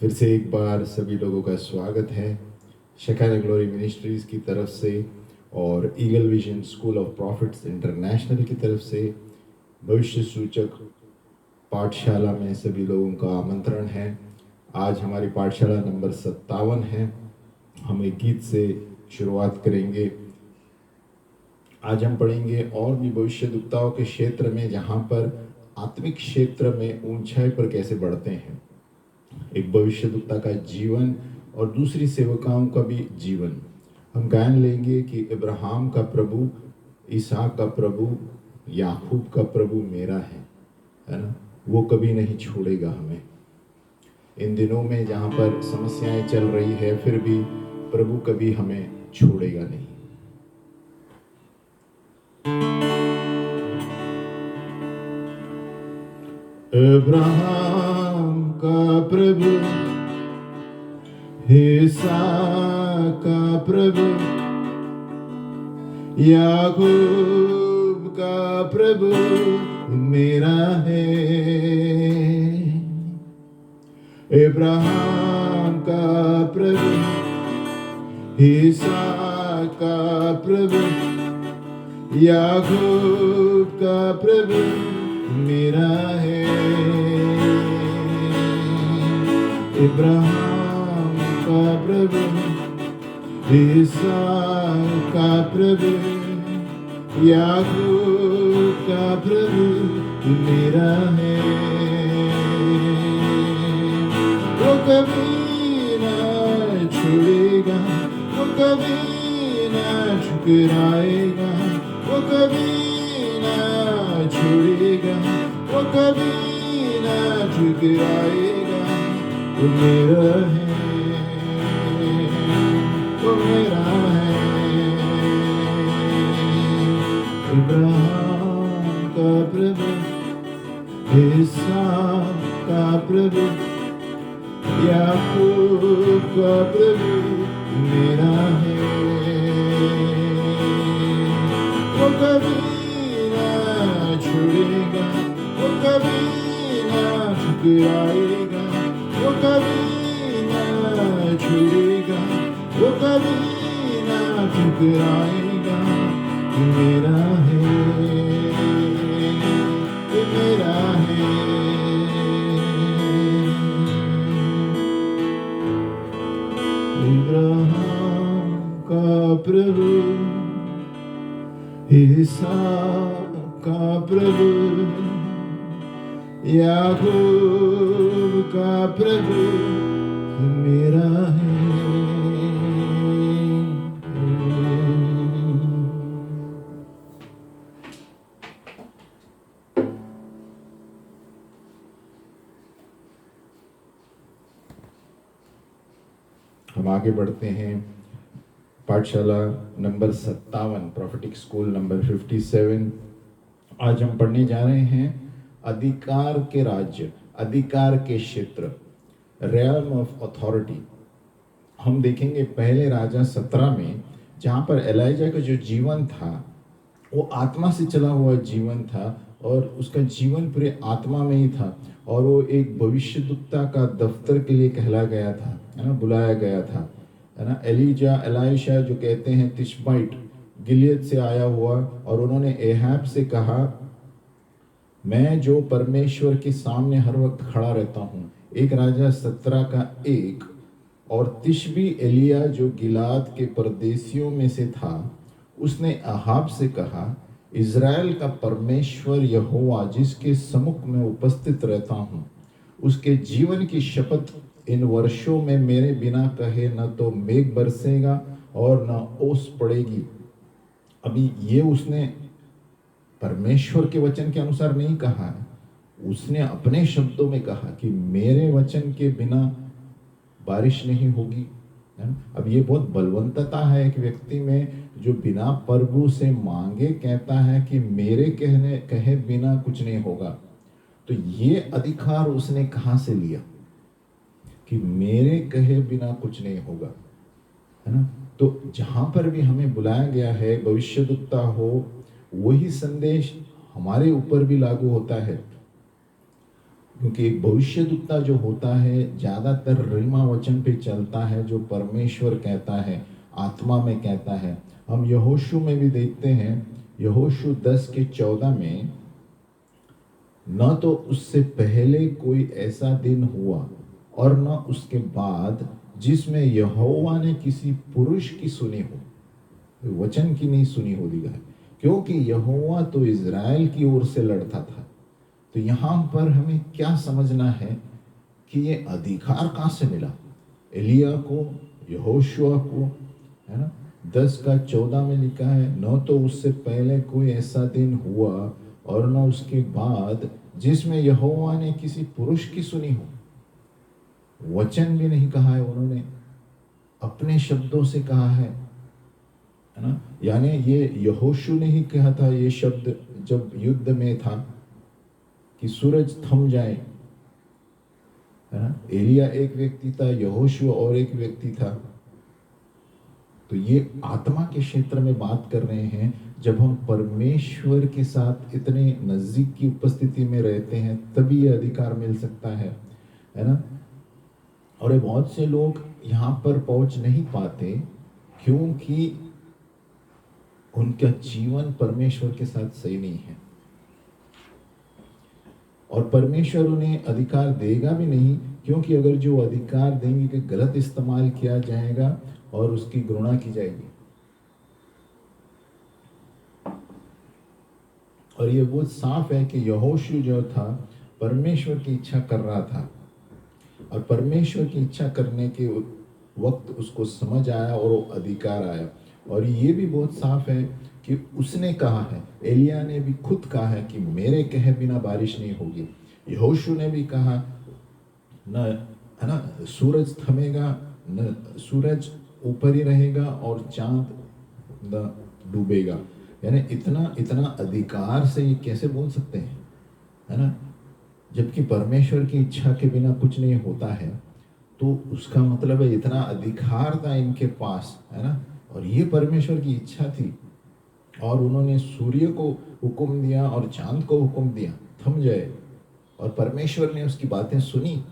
फिर से एक बार सभी लोगों का स्वागत है शेकाना ग्लोरी मिनिस्ट्रीज़ की तरफ से और eagle vision school of profits international की तरफ से भविष्य सूचक पाठशाला में सभी लोगों का आमंत्रण है। आज हमारी पाठशाला नंबर 57 है। हम एक गीत से शुरुआत करेंगे। आज हम पढ़ेंगे और भी भविष्यद्वक्ताओं के क्षेत्र में, जहाँ पर आत्मिक क्षेत्र में ऊंचाई पर कैसे बढ़ते हैं। एक भविष्यद्वक्ता का जीवन और दूसरी सेवकाओं का भी जीवन। हम गायन लेंगे कि इब्राहिम का प्रभु, इसहाक का प्रभु, याकूब का प्रभु मेरा है ना। वो कभी नहीं छोड़ेगा हमें। इन दिनों में जहाँ पर समस्याएं चल रही है, फिर भी प्रभु कभी हमें छोड़ेगा नहीं। इब्राहिम का प्रभु, इसहाक का प्रभु, याकूब का प्रभु मेरा है। इब्राहिम का प्रभु, इसहाक का प्रभु, याकूब का प्रभु मेरा है। इब्राहिम का प्रभु, इसहाक का प्रभु, याकूब का प्रभु मेरा है। वो कभी ना छोड़ेगा, वो कभी ना ठुकराएगा, वो कभी ना छोड़ेगा, वो कभी ना ठुकराएगा। वो मेरा है, वो मेरा है। इब्राहिम का प्रभु, इसहाक का प्रभु, याकूब का प्रभु मेरा है। वो कभी ना छोड़ेगा, वो कभी ना ठुकराएगा, वो कभी ना छोड़ेगा, वो कभी ना ठुकराएगा। मेरा है, मेरा है। इब्राहिम का प्रभु, इसहाक का प्रभु, याकूब का प्रभु मेरा है। हम आगे बढ़ते हैं। पाठशाला नंबर 57, प्रोफेटिक स्कूल नंबर 57। आज हम पढ़ने जा रहे हैं अधिकार के राज्य, अधिकार के क्षेत्र, realm ऑफ अथॉरिटी। हम देखेंगे पहले राजा 17 में, जहाँ पर एलाइजा का जो जीवन था वो आत्मा से चला हुआ जीवन था और उसका जीवन पूरे आत्मा में ही था। और वो एक भविष्यद्वक्ता का दफ्तर के लिए कहला गया था, है ना, बुलाया गया था, है ना। एलाइशा जो कहते हैं तिशबाइट, गिलियद से आया हुआ, और उन्होंने एहाब से कहा, मैं जो परमेश्वर के सामने हर वक्त खड़ा रहता हूँ। एक राजा 17 का 1। और तिशबी एलिया जो गिलाद के परदेशियों में से था, उसने अहाब से कहा, इज़राइल का परमेश्वर यहोवा जिसके सम्मुख में उपस्थित रहता हूँ, उसके जीवन की शपथ, इन वर्षों में मेरे बिना कहे न तो मेघ बरसेगा और न ओस पड़ेगी। अभी ये उसने परमेश्वर के वचन के अनुसार नहीं कहा है, उसने अपने शब्दों में कहा कि मेरे वचन के बिना बारिश नहीं होगी। अब ये बहुत बलवंतता है एक व्यक्ति में, जो बिना प्रभु से मांगे कहता है कि मेरे कहे बिना कुछ नहीं होगा। तो ये अधिकार उसने कहाँ से लिया कि मेरे कहे बिना कुछ नहीं होगा, है ना। तो जहाँ पर भी हमें बुलाया गया है, भविष्यद्वक्ता हो, वही संदेश हमारे ऊपर भी लागू होता है। क्योंकि एक भविष्यद्वक्ता जो होता है ज़्यादातर रीमा वचन पे चलता है, जो परमेश्वर कहता है, आत्मा में कहता है। हम यहोशू में भी देखते हैं, यहोशू 10:14 में, न तो उससे पहले कोई ऐसा दिन हुआ और न उसके बाद जिसमें यहोवा ने किसी पुरुष की सुनी हो, वचन की नहीं सुनी हो लिखा है, क्योंकि यहोवा तो इज़राइल की ओर से लड़ता था। तो यहाँ पर हमें क्या समझना है कि ये अधिकार कहाँ से मिला? एलिया को, यहोशुआ को, है ना। 10:14 में लिखा है, न तो उससे पहले कोई ऐसा दिन हुआ और न उसके बाद जिसमें यहोवा ने किसी पुरुष की सुनी हो। वचन भी नहीं कहा है उन्होंने, अपने शब्दों से कहा है ना। यानी ये यहोशू ने ही कहा था ये शब्द जब युद्ध में था कि सूरज थम जाए, है ना। एलिया एक व्यक्ति था, यहोशू और एक व्यक्ति था। तो ये आत्मा के क्षेत्र में बात कर रहे हैं। जब हम परमेश्वर के साथ इतने नजदीक की उपस्थिति में रहते हैं तभी ये अधिकार मिल सकता है ना। और ये बहुत से लोग यहाँ पर पहुंच नहीं पाते क्योंकि उनका जीवन परमेश्वर के साथ सही नहीं है, और परमेश्वर उन्हें अधिकार देगा भी नहीं, क्योंकि अगर जो अधिकार देंगे कि गलत इस्तेमाल किया जाएगा और उसकी घृणा की जाएगी। और ये बहुत साफ है कि यहोशू जो था परमेश्वर की इच्छा कर रहा था, और परमेश्वर की इच्छा करने के वक्त उसको समझ आया और वो अधिकार आया। और ये भी बहुत साफ है कि उसने कहा है, एलिया ने भी खुद कहा है कि मेरे कहे बिना बारिश नहीं होगी। यहोशू ने भी कहा न, है ना, सूरज थमेगा न, सूरज ऊपर ही रहेगा और चांद न डूबेगा। यानी इतना इतना अधिकार से ये कैसे बोल सकते हैं, है ना। जबकि परमेश्वर की इच्छा के बिना कुछ नहीं होता है, तो उसका मतलब है इतना अधिकार था इनके पास, है ना। और ये परमेश्वर की इच्छा थी, और उन्होंने सूर्य को हुक्म दिया और चांद को हुक्म दिया थम जाए, और परमेश्वर ने उसकी बातें सुनी।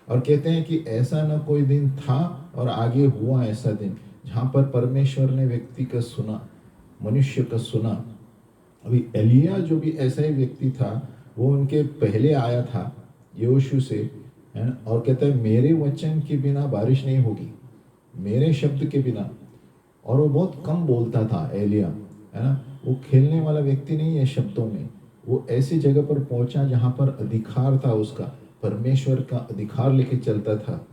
और कहते हैं कि ऐसा न कोई दिन था और आगे हुआ ऐसा दिन जहाँ पर परमेश्वर ने व्यक्ति का सुना, मनुष्य का सुना। अभी एलिया जो भी ऐसा ही व्यक्ति था, वो उनके पहले आया था यहोशू से, है ना। और कहता है मेरे वचन के बिना बारिश नहीं होगी, मेरे शब्द के बिना। और वो बहुत कम बोलता था एलिया, है ना। वो खेलने वाला व्यक्ति नहीं है शब्दों में। वो ऐसी जगह पर पहुंचा जहाँ पर अधिकार था उसका, परमेश्वर का अधिकार लेके चलता था।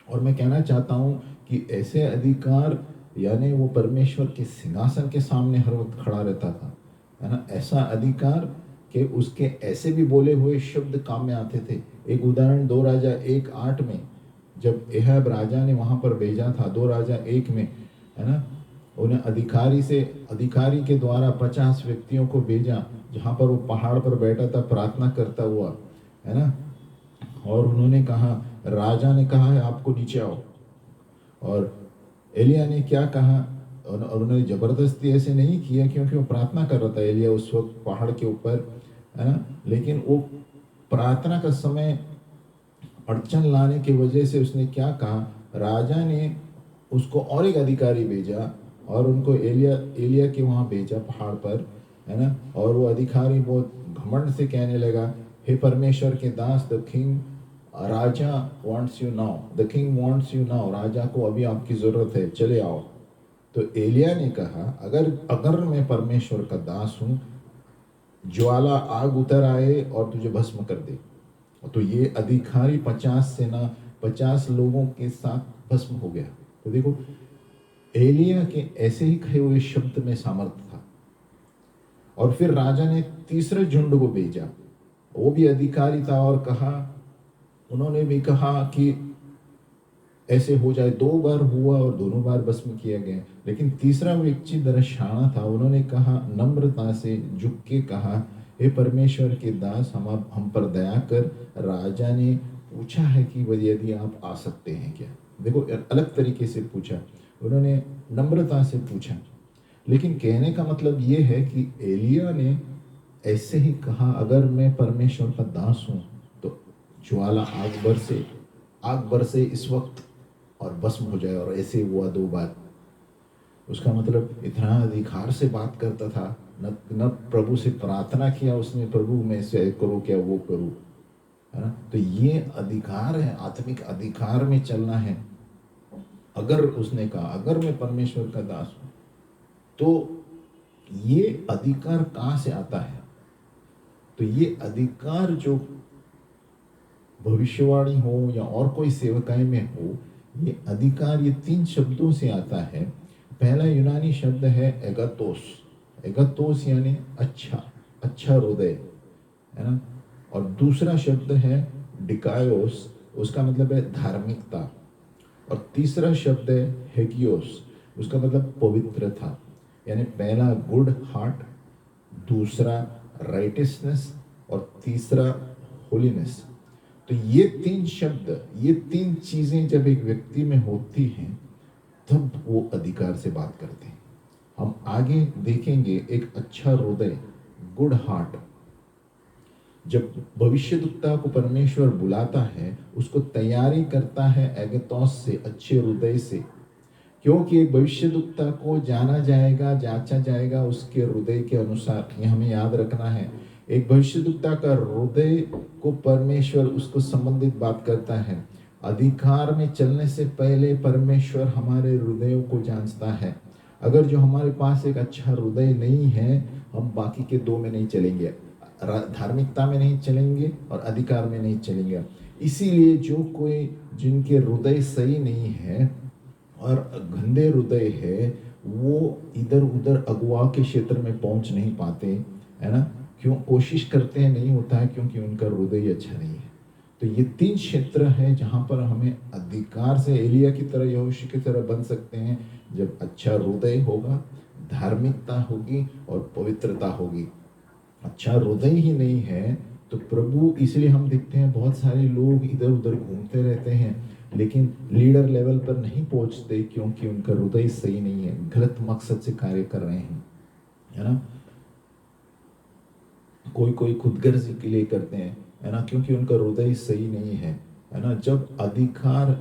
और मैं कहना चाहता हूँ कि ऐसे अधिकार, यानी वो परमेश्वर के सिंहासन के सामने हर वक्त खड़ा रहता था, है ना। ऐसा अधिकार कि उसके ऐसे भी बोले हुए शब्द काम में आते थे। एक उदाहरण 2 राजा 1:8 में, जब एहब राजा ने वहाँ पर भेजा था, 2 राजा 1 में, है ना। उन्हें अधिकारी के द्वारा 50 व्यक्तियों को भेजा, जहाँ पर वो पहाड़ पर बैठा था प्रार्थना करता हुआ, है ना। और उन्होंने कहा, राजा ने कहा है आपको नीचे आओ। और एलिया ने क्या कहा, और उन्होंने ज़बरदस्ती ऐसे नहीं किया क्योंकि वो प्रार्थना कर रहा था एलिया उस वक्त पहाड़ के ऊपर, है ना। लेकिन वो प्रार्थना का समय अड़चन लाने की वजह से उसने क्या कहा, राजा ने उसको और एक अधिकारी भेजा और उनको एलिया के वहाँ भेजा पहाड़ पर, है ना। और वो अधिकारी बहुत घमंड से कहने लगा, हे परमेश्वर के दास, द किंग, राजा wants you now, the king wants you now, राजा को अभी आपकी ज़रूरत है, चले आओ। तो एलिया ने कहा, अगर मैं परमेश्वर का दास हूँ, ज्वाला आग उतर आए और तुझे भस्म कर दे। तो ये अधिकारी 50 लोगों के साथ भस्म हो गया। तो देखो, एलिया के ऐसे ही कहे हुए शब्द में सामर्थ्य था। और फिर राजा ने तीसरे झुंड को भेजा, वो भी अधिकारी था, और कहा, उन्होंने भी कहा कि ऐसे हो जाए। 2 बार हुआ और दोनों बार भस्म किया गया। लेकिन तीसरा व्यक्ति दर्शाना था, उन्होंने कहा, नम्रता से झुक के कहा, हे परमेश्वर के दास, हम पर दया कर, राजा ने पूछा है कि यदि आप आ सकते हैं क्या। देखो, अलग तरीके से पूछा, उन्होंने नम्रता से पूछा। लेकिन कहने का मतलब ये है कि एलिया ने ऐसे ही कहा, अगर मैं परमेश्वर का दास हूँ ज्वाला आग बरसे इस वक्त और भस्म हो जाए, और ऐसे हुआ 2 बार। उसका मतलब इतना अधिकार से बात करता था, न प्रभु से प्रार्थना किया उसने, प्रभु मैं से करूँ क्या वो करूँ, है ना। तो ये अधिकार है, आत्मिक अधिकार में चलना है। अगर उसने कहा अगर मैं परमेश्वर का दास हूं, तो ये अधिकार कहां से आता है? तो ये अधिकार जो भविष्यवाणी हो या और कोई सेवकाई में हो, ये अधिकार ये 3 शब्दों से आता है। पहला यूनानी शब्द है एगातोस। एगातोस यानी अच्छा हृदय, है ना। और दूसरा शब्द है डिकायोस, उसका मतलब है धार्मिकता। और तीसरा शब्द है हेगियोस, उसका मतलब पवित्रता। यानी पहला गुड हार्ट, दूसरा राइटियसनेस और तीसरा होलीनेस। तो ये 3 शब्द, ये 3 चीजें जब एक व्यक्ति में होती हैं, तब वो अधिकार से बात करते हैं। हम आगे देखेंगे एक अच्छा हृदय, गुड हार्ट, जब भविष्यद्वक्ता को परमेश्वर बुलाता है, उसको तैयारी करता है एगेतोस से, अच्छे हृदय से। क्योंकि एक भविष्यद्वक्ता को जाना जाएगा, जांचा जाएगा उसके हृदय के अनुसार। ये हमें याद रखना है। एक भविष्यद्वक्ता का हृदय को परमेश्वर उसको संबंधित बात करता है। अधिकार में चलने से पहले परमेश्वर हमारे हृदयों को जांचता है। अगर जो हमारे पास एक अच्छा हृदय नहीं है, हम बाकी के 2 में नहीं चलेंगे, धार्मिकता में नहीं चलेंगे और अधिकार में नहीं चलेंगे। इसीलिए जो कोई जिनके हृदय सही नहीं है और गंदे हृदय है, वो इधर उधर अगुवा के क्षेत्र में पहुंच नहीं पाते, है ना। क्यों कोशिश करते हैं, नहीं होता है, क्योंकि उनका हृदय अच्छा नहीं है। तो ये 3 क्षेत्र हैं जहां पर हमें अधिकार से एलिया की तरह, यहोशू की तरह बन सकते हैं, जब अच्छा हृदय होगा, धार्मिकता होगी और पवित्रता होगी। अच्छा हृदय ही नहीं है तो प्रभु, इसलिए हम देखते हैं बहुत सारे लोग इधर उधर घूमते रहते हैं, लेकिन लीडर लेवल पर नहीं पहुंचते, क्योंकि उनका हृदय सही नहीं है, गलत मकसद से कार्य कर रहे हैं, है ना। कोई खुदगर्जी के लिए करते हैं, है ना, क्योंकि उनका हृदय सही नहीं है, है ना। जब अधिकार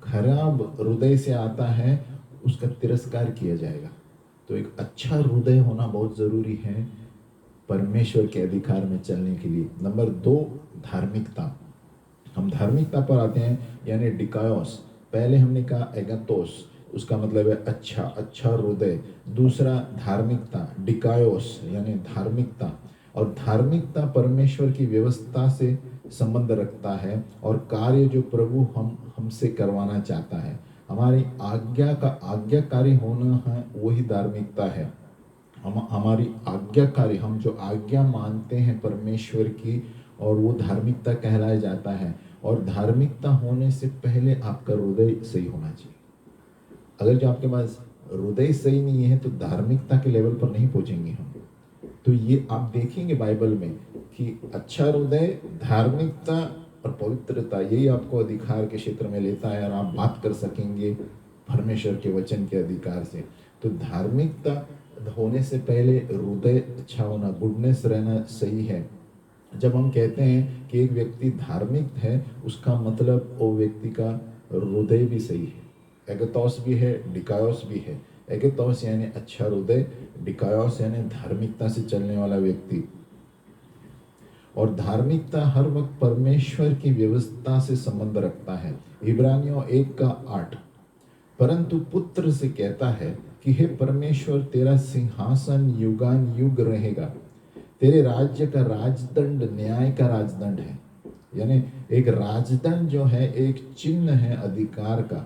खराब हृदय से आता है, उसका तिरस्कार किया जाएगा। तो एक अच्छा हृदय होना बहुत जरूरी है परमेश्वर के अधिकार में चलने के लिए। नंबर 2, धार्मिकता। हम धार्मिकता पर आते हैं, यानी डिकायोस। पहले हमने कहा एगातोस, उसका मतलब है अच्छा हृदय। दूसरा धार्मिकता, डिकायोस यानी धार्मिकता। और धार्मिकता परमेश्वर की व्यवस्था से संबंध रखता है, और कार्य जो प्रभु हमसे करवाना चाहता है, हमारी आज्ञाकारी होना है, वही धार्मिकता है। हमारी आज्ञाकारी, हम जो आज्ञा मानते हैं परमेश्वर की, और वो धार्मिकता कहलाया जाता है। और धार्मिकता होने से पहले आपका हृदय सही होना चाहिए। अगर जो आपके पास हृदय सही नहीं है, तो धार्मिकता के लेवल पर नहीं पहुंचेंगे हम। तो ये आप देखेंगे बाइबल में कि अच्छा हृदय, धार्मिकता और पवित्रता, यही आपको अधिकार के क्षेत्र में लेता है, और आप बात कर सकेंगे परमेश्वर के वचन के अधिकार से। तो धार्मिकता होने से पहले हृदय अच्छा होना, गुडनेस रहना सही है। जब हम कहते हैं कि एक व्यक्ति धार्मिक है, उसका मतलब वो व्यक्ति का हृदय भी सही है। एगतोस भी है, डिकायोस भी है। एगतोस यानी अच्छा हृदय, डिकायोस यानी धार्मिकता से चलने वाला व्यक्ति। और धार्मिकता हर वक्त परमेश्वर की व्यवस्था से संबंध रखता है। इब्रानियों 1:8, परंतु पुत्र से कहता है कि हे परमेश्वर, तेरा सिंहासन युगान युग रहेगा, तेरे राज्य का राजदंड न्याय का राजदंड है। यानी एक राजदंड जो है, एक चिन्ह है अधिकार का,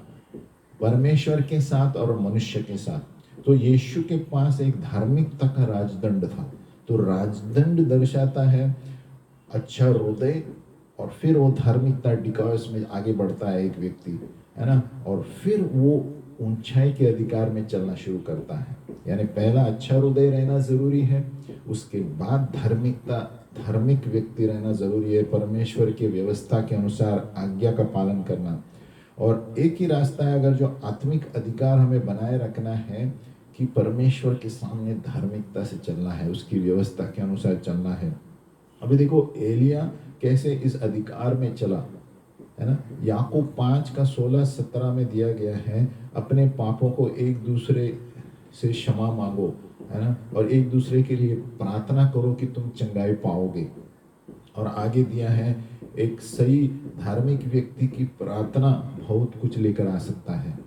परमेश्वर के साथ और मनुष्य के साथ। तो यीशु के पास एक धार्मिकता का राजदंड था। तो राजदंड दर्शाता है अच्छा हृदय, और फिर वो धार्मिकता डिकायोस में आगे बढ़ता है एक व्यक्ति, है ना। और फिर वो ऊंचाई के अधिकार में चलना शुरू करता है। यानी पहला अच्छा हृदय रहना जरूरी है, उसके बाद धार्मिकता, धार्मिक व्यक्ति रहना जरूरी है, परमेश्वर की व्यवस्था के अनुसार आज्ञा का पालन करना। और एक ही रास्ता है, अगर जो आत्मिक अधिकार हमें बनाए रखना है, कि परमेश्वर के सामने धार्मिकता से चलना है, उसकी व्यवस्था के अनुसार चलना है। अभी देखो एलिया कैसे इस अधिकार में चला, है ना। याकूब 5 का 16-17 में दिया गया है, अपने पापों को एक दूसरे से क्षमा मांगो, है ना, और एक दूसरे के लिए प्रार्थना करो कि तुम चंगाई पाओगे। और आगे दिया है, एक सही धार्मिक व्यक्ति की प्रार्थना बहुत कुछ लेकर आ सकता है।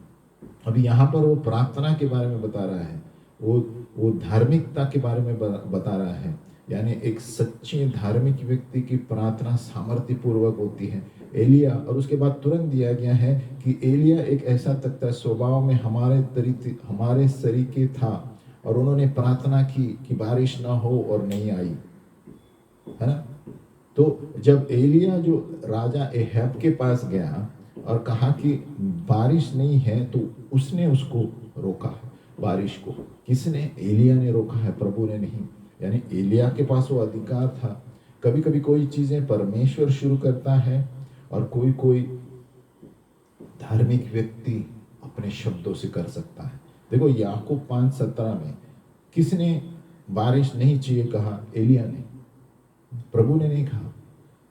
अभी यहाँ पर वो प्रार्थना के बारे में बता रहा है, वो धार्मिकता के बारे में बता रहा है। यानी एक सच्चे धार्मिक व्यक्ति की प्रार्थना सामर्थ्य पूर्वक होती है। एलिया, और उसके बाद तुरंत दिया गया है कि एलिया एक ऐसा तख्ता स्वभाव में हमारे सरीके था, और उन्होंने प्रार्थना की कि बारिश ना हो, और नहीं आई, है ना। तो जब एलिया जो राजा एहब के पास गया और कहा कि बारिश नहीं है, तो उसने उसको रोका है बारिश को। किसने? एलिया ने रोका है, प्रभु ने नहीं। यानी एलिया के पास वो अधिकार था। कभी कभी कोई चीजें परमेश्वर शुरू करता है, और कोई कोई धार्मिक व्यक्ति अपने शब्दों से कर सकता है। देखो याकूब 5:17 में किसने बारिश नहीं चाहिए कहा? एलिया ने, प्रभु ने नहीं कहा,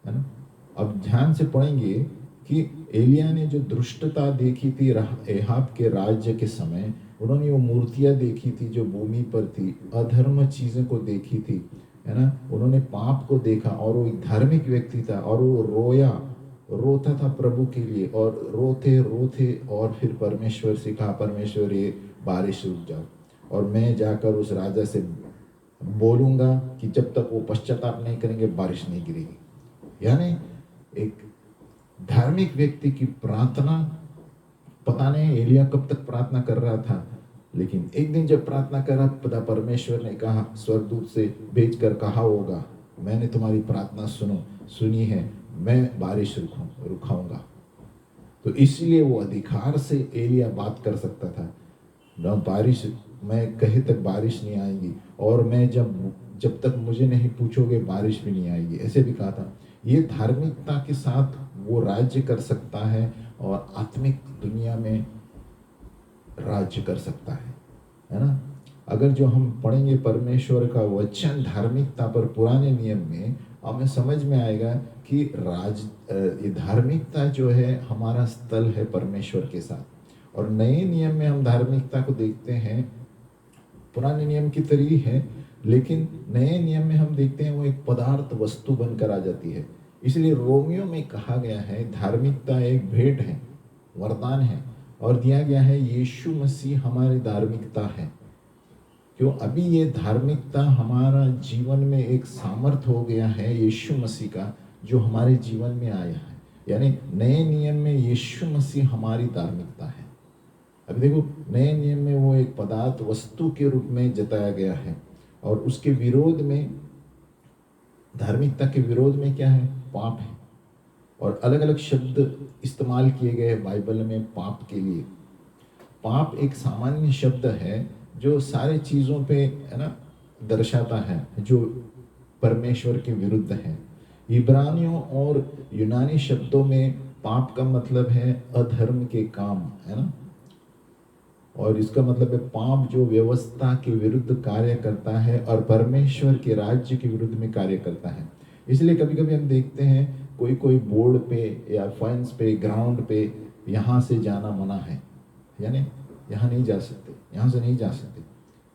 है ना। अब ध्यान से पढ़ेंगे कि एलिया ने जो दुष्टता देखी थी एहाब के राज्य के समय, उन्होंने वो मूर्तियां देखी थी जो भूमि पर थी, अधर्म चीजें को देखी थी, है ना। उन्होंने पाप को देखा, और वो एक धार्मिक व्यक्ति था, और वो रोता था प्रभु के लिए, और रोते रोते और फिर परमेश्वर से कहा, परमेश्वर ये बारिश रुक जाओ, और मैं जाकर उस राजा से बोलूंगा कि जब तक वो पश्चाताप नहीं करेंगे बारिश नहीं गिरेगी। यानी एक धार्मिक व्यक्ति की प्रार्थना, पता नहीं एलिया कब तक प्रार्थना कर रहा था, लेकिन एक दिन जब प्रार्थना करा, पता परमेश्वर ने कहा, स्वर्गदूत से भेजकर कहा होगा, मैंने तुम्हारी प्रार्थना सुनी है, मैं बारिश रुकाऊंगा। तो इसलिए वो अधिकार से एलिया बात कर सकता था। न बारिश, मैं कहे तक बारिश नहीं आएगी, और मैं जब तक मुझे नहीं पूछोगे बारिश भी नहीं आएगी, ऐसे भी कहा था। ये धार्मिकता के साथ वो राज्य कर सकता है, और आत्मिक दुनिया में राज्य कर सकता है ना। अगर जो हम पढ़ेंगे परमेश्वर का वचन धार्मिकता पर पुराने नियम में, हमें समझ में आएगा कि ये धार्मिकता जो है हमारा स्थल है परमेश्वर के साथ। और नए नियम में हम धार्मिकता को देखते हैं, पुराने नियम की तरह है, लेकिन नए नियम में हम देखते हैं वो एक पदार्थ वस्तु बनकर आ जाती है। इसलिए रोमियो में कहा गया है धार्मिकता एक भेंट है, वरदान है, और दिया गया है यीशु मसीह हमारी धार्मिकता है। क्यों? अभी ये धार्मिकता हमारा जीवन में एक सामर्थ हो गया है यीशु मसीह का, जो हमारे जीवन में आया है। यानी नए नियम में यीशु मसीह हमारी धार्मिकता है। अभी देखो नए नियम में वो एक पदार्थ वस्तु के रूप में जताया गया है, और उसके विरोध में, धार्मिकता के विरोध में क्या है? पाप है। और अलग अलग शब्द इस्तेमाल किए गए हैं बाइबल में पाप के लिए। पाप एक सामान्य शब्द है जो सारे चीज़ों पे, है ना, दर्शाता है जो परमेश्वर के विरुद्ध है। इब्रानियों और यूनानी शब्दों में पाप का मतलब है अधर्म के काम, है ना, और इसका मतलब है पाप जो व्यवस्था के विरुद्ध कार्य करता है और परमेश्वर के राज्य के विरुद्ध में कार्य करता है। इसलिए कभी कभी हम देखते हैं कोई कोई बोर्ड पे या फेंस पे, ग्राउंड पे, यहाँ से जाना मना है, यानी यहाँ नहीं जा सकते, यहाँ से नहीं जा सकते।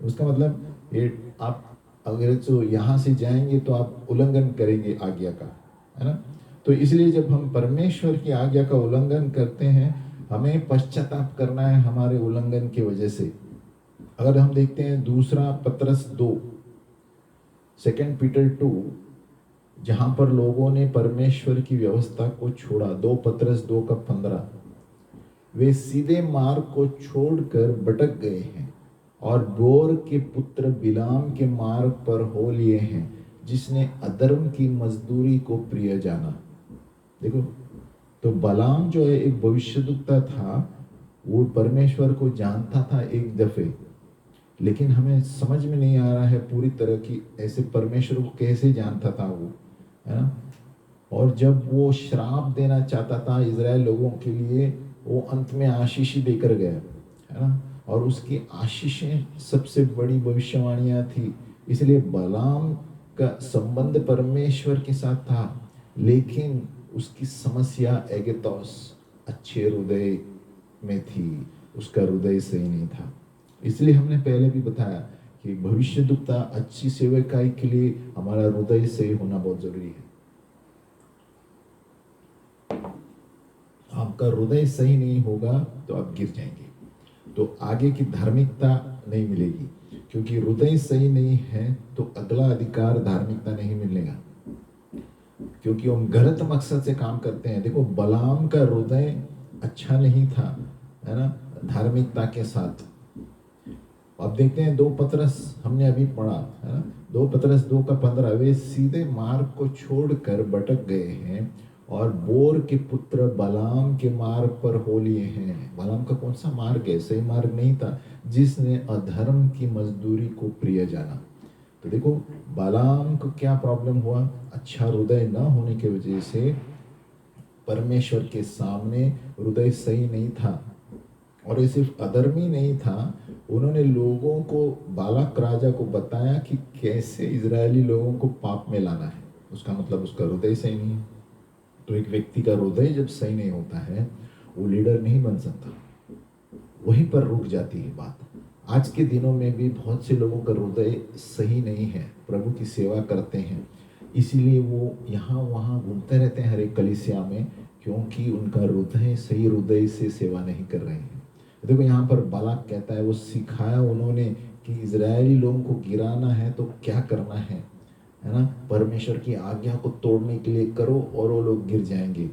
उसका मतलब ये आप अगर तो यहाँ से जाएंगे तो आप उल्लंघन करेंगे आज्ञा का, है ना। तो इसलिए जब हम परमेश्वर की आज्ञा का उल्लंघन करते हैं, हमें पश्चाताप करना है हमारे उल्लंघन की वजह से। अगर हम देखते हैं दूसरा पतरस 2, 2 पीटर 2, जहां पर लोगों ने परमेश्वर की व्यवस्था को छोड़ा, 2 पतरस 2:15, वे सीधे मार्ग को छोड़कर भटक गए हैं और बोर के पुत्र बिलाम के मार्ग पर हो लिए हैं, जिसने अधर्म की मजदूरी को प्रिय जाना। देखो, तो बलाम जो है एक भविष्यद्वक्ता था, वो परमेश्वर को जानता था एक दफे, लेकिन हमें समझ में नहीं आ रहा है पूरी तरह की ऐसे परमेश्वर को कैसे जानता था वो, है ना। और जब वो श्राप देना चाहता था इजराइल लोगों के लिए, वो अंत में आशीष ही देकर गया, है ना, और उसकी आशीषें सबसे बड़ी भविष्यवाणियां थी। इसलिए बलाम का संबंध परमेश्वर के साथ था, लेकिन उसकी समस्या एगेतोस अच्छे हृदय में थी, उसका हृदय सही नहीं था। इसलिए हमने पहले भी बताया कि भविष्यद्वक्ता अच्छी सेवकाई के लिए हमारा हृदय सही होना बहुत जरूरी है। आपका हृदय सही नहीं होगा तो आप गिर जाएंगे, तो आगे की धार्मिकता नहीं मिलेगी, क्योंकि हृदय सही नहीं है तो अगला अधिकार धार्मिकता नहीं मिलेगा, क्योंकि हम गलत मकसद से काम करते हैं। देखो बलाम का हृदय अच्छा नहीं था, है ना, धार्मिकता के साथ। अब देखते हैं 2 पतरस हमने अभी पढ़ा, है ना, 2 पतरस 2:15, वे सीधे मार्ग को छोड़कर भटक गए हैं और बोर के पुत्र बलाम के मार्ग पर हो लिए हैं। बलाम का कौन सा मार्ग है? सही मार्ग नहीं था, जिसने अधर्म की मजदूरी को प्रिय जाना। तो देखो बलाम को क्या प्रॉब्लम हुआ? अच्छा हृदय न होने की वजह से परमेश्वर के सामने हृदय सही नहीं था। और ये सिर्फ अधर्मी नहीं था, उन्होंने लोगों को, बालाक राजा को बताया कि कैसे इजरायली लोगों को पाप में लाना है। उसका मतलब उसका हृदय सही नहीं है। तो एक व्यक्ति का हृदय जब सही नहीं होता है, वो लीडर नहीं बन सकता, वहीं पर रुक जाती है बात। आज के दिनों में भी बहुत से लोगों का हृदय सही नहीं है, प्रभु की सेवा करते हैं, इसीलिए वो यहाँ वहाँ घूमते रहते हैं हर एक कलीसिया में, क्योंकि उनका हृदय सही हृदय से सेवा नहीं कर रहे हैं। देखो यहाँ पर बालाक कहता है, वो सिखाया उन्होंने कि इजरायली लोगों को गिराना है तो क्या करना है ना, परमेश्वर की आज्ञा को तोड़ने के लिए करो और वो लोग गिर जाएंगे।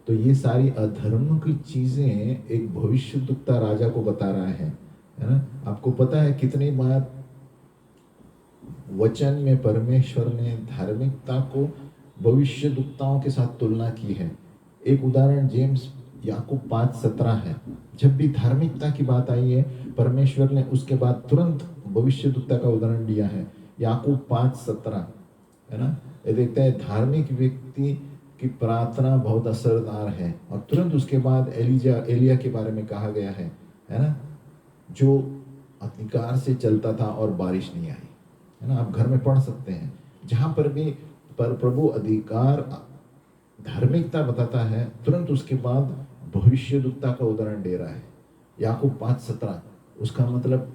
तो ये सारी अधर्म की चीजें एक भविष्यद्वक्ता राजा को बता रहा है ना। आपको पता है कितनी बार वचन में परमेश्वर ने धार्मिकता को भविष्यद्वक्ताओं के साथ तुलना की है। एक उदाहरण जेम्स याकूब 5:17 है। जब भी धार्मिकता की बात आई है, परमेश्वर ने उसके बाद तुरंत भविष्यद्वक्ता का उदाहरण दिया है। याकूब 5:17, है ना, ये देखते हैं धार्मिक व्यक्ति की प्रार्थना बहुत असरदार है, और तुरंत उसके बाद एलिया के बारे में कहा गया है ना, जो अधिकार से चलता था और बारिश नहीं आई, है ना। आप घर में पढ़ सकते हैं, जहां पर भी पर प्रभु अधिकार धार्मिकता बताता है, तुरंत उसके बाद भविष्यद्वक्ता का उदाहरण दे रहा है। याकूब 5:17, उसका मतलब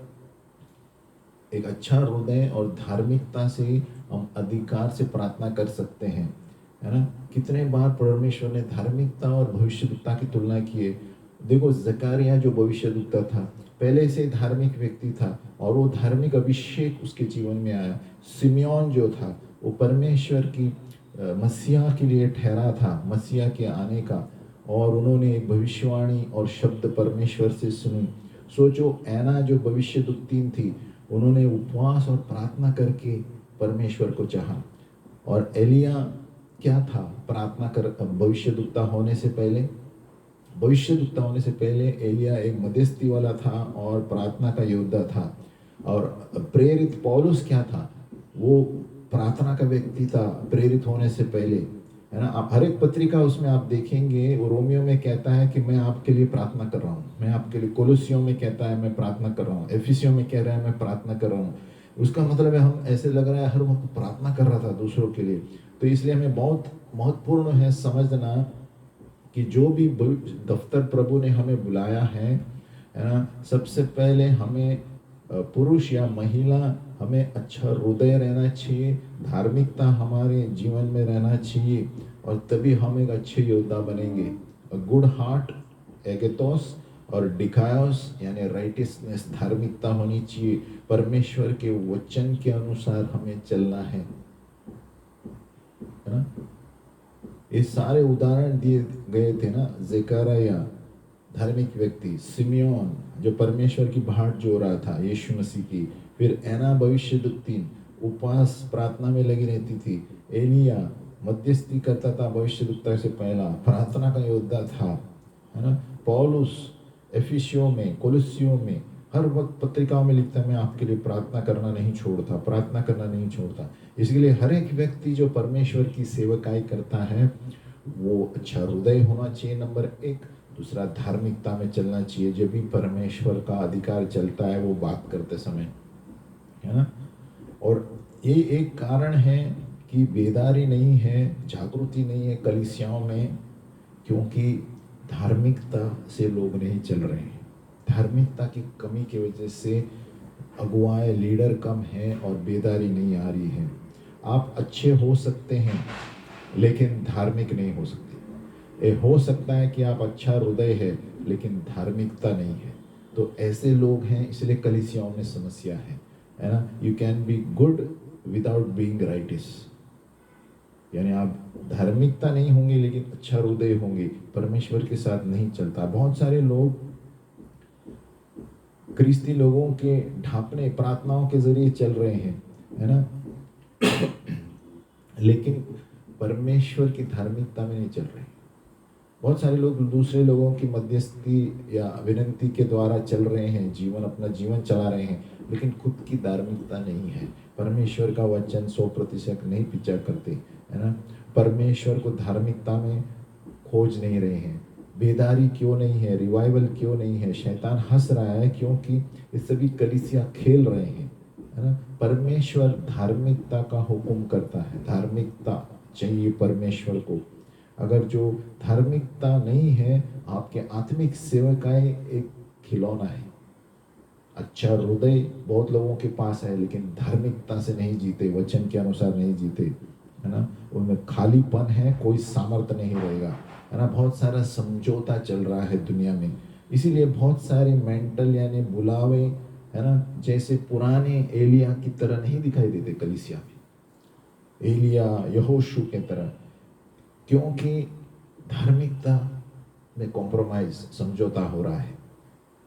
एक अच्छा हृदय और धार्मिकता से हम अधिकार से प्रार्थना कर सकते हैं, है ना। कितने बार परमेश्वर ने धार्मिकता और भविष्यद्वक्ता की तुलना की है। देखो जकरिया जो भविष्यद्वक्ता था, पहले से धार्मिक व्यक्ति था और वो धार्मिक अभिषेक उसके जीवन में आया। सिमियोन जो था, वो परमेश्वर की मसीहा के लिए ठहरा था, मसीहा के आने का, और उन्होंने एक भविष्यवाणी और शब्द परमेश्वर से सुनी। सोचो ऐना जो भविष्यद्वक्ता थी, उन्होंने उपवास और प्रार्थना करके परमेश्वर को चाहा। और एलिया क्या था? प्रार्थना कर, भविष्यद्वक्ता होने से पहले एलिया एक मध्यस्थी वाला था और प्रार्थना का योद्धा था। और प्रेरित पौलुस क्या था? वो प्रार्थना का व्यक्ति था प्रेरित होने से पहले, है ना। आप हर एक पत्रिका उसमें आप देखेंगे, वो रोमियो में कहता है कि मैं आपके लिए प्रार्थना कर रहा हूँ, मैं आपके लिए, कोलोसियों में कहता है मैं प्रार्थना कर रहा हूँ, एफिसियों में कह रहा है मैं प्रार्थना कर रहा हूँ। उसका मतलब है हम ऐसे लग रहा है हर वक्त प्रार्थना कर रहा था दूसरों के लिए। तो इसलिए हमें बहुत महत्वपूर्ण है समझना कि जो भी दफ्तर प्रभु ने हमें बुलाया है ना, सबसे पहले हमें पुरुष या महिला, हमें अच्छा हृदय रहना चाहिए, धार्मिकता हमारे जीवन में रहना चाहिए, और तभी हम एक अच्छे योद्धा बनेंगे। गुड हार्ट एगेतोस और डिकायोस यानी राइटियसनेस, धार्मिकता होनी चाहिए। परमेश्वर के वचन के अनुसार हमें चलना है ना। ये सारे उदाहरण दिए गए थे ना। जकरिया धार्मिक व्यक्ति, सिमियोन जो परमेश्वर की बाट जो रहा था यीशु मसीह की, फिर ऐना भविष्यद्वक्ता उपवास प्रार्थना में लगी रहती थी, एलिया मध्यस्थी करता था भविष्यद्वक्ता से पहला, प्रार्थना का योद्धा था, है ना। पौलुस एफिसियों में, कोलोसियों में हर वक्त पत्रिकाओं में लिखता है मैं आपके लिए प्रार्थना करना नहीं छोड़ता। इसलिए हर एक व्यक्ति जो परमेश्वर की सेवकाई करता है, वो अच्छा हृदय होना चाहिए नंबर 1, दूसरा धार्मिकता में चलना चाहिए। जब भी परमेश्वर का अधिकार चलता है वो बात करते समय, है ना। और ये एक कारण है कि बेदारी नहीं है, जागृति नहीं है कलीसियाओं में, क्योंकि धार्मिकता से लोग नहीं चल रहे हैं। धार्मिकता की कमी की वजह से अगुवाए लीडर कम हैं और बेदारी नहीं आ रही है। आप अच्छे हो सकते हैं लेकिन धार्मिक नहीं हो सकते। ये हो सकता है कि आप अच्छा हृदय है लेकिन धार्मिकता नहीं है। तो ऐसे लोग हैं, इसलिए कलीसियाओं में समस्या है ना। You can be good without being righteous, यानी आप धार्मिकता नहीं होंगे लेकिन अच्छा हृदय होंगे, परमेश्वर के साथ नहीं चलता। बहुत सारे लोग क्रिस्ती लोगों के ढांपने प्रार्थनाओं के जरिए चल रहे हैं, है ना, लेकिन परमेश्वर की धार्मिकता में नहीं चल रहे। बहुत सारे लोग दूसरे लोगों की मध्यस्थी या विनंती के द्वारा चल रहे हैं, अपना जीवन चला रहे हैं, लेकिन खुद की धार्मिकता नहीं है। परमेश्वर का वचन 100% नहीं पिक्चर करते, है ना। परमेश्वर को धार्मिकता में खोज नहीं रहे हैं। बेदारी क्यों नहीं है, रिवाइवल क्यों नहीं है? शैतान हंस रहा है क्योंकि ये सभी कलीसिया खेल रहे हैं, है ना। परमेश्वर धार्मिकता का हुक्म करता है, धार्मिकता चाहिए परमेश्वर को। अगर जो धार्मिकता नहीं है, आपके आत्मिक सेवकाएं एक खिलौना है। अच्छा हृदय बहुत लोगों के पास है लेकिन धार्मिकता से नहीं जीते, वचन के अनुसार नहीं जीते, है ना। उनमें खालीपन है, कोई सामर्थ्य नहीं रहेगा, है ना। बहुत सारा समझौता चल रहा है दुनिया में, इसीलिए बहुत सारे मेंटल यानी बुलावे, है ना, जैसे पुराने एलिया की तरह नहीं दिखाई देते कलीसिया में, एलिया यहोशू के तरह, क्योंकि धार्मिकता में कॉम्प्रोमाइज, समझौता हो रहा है।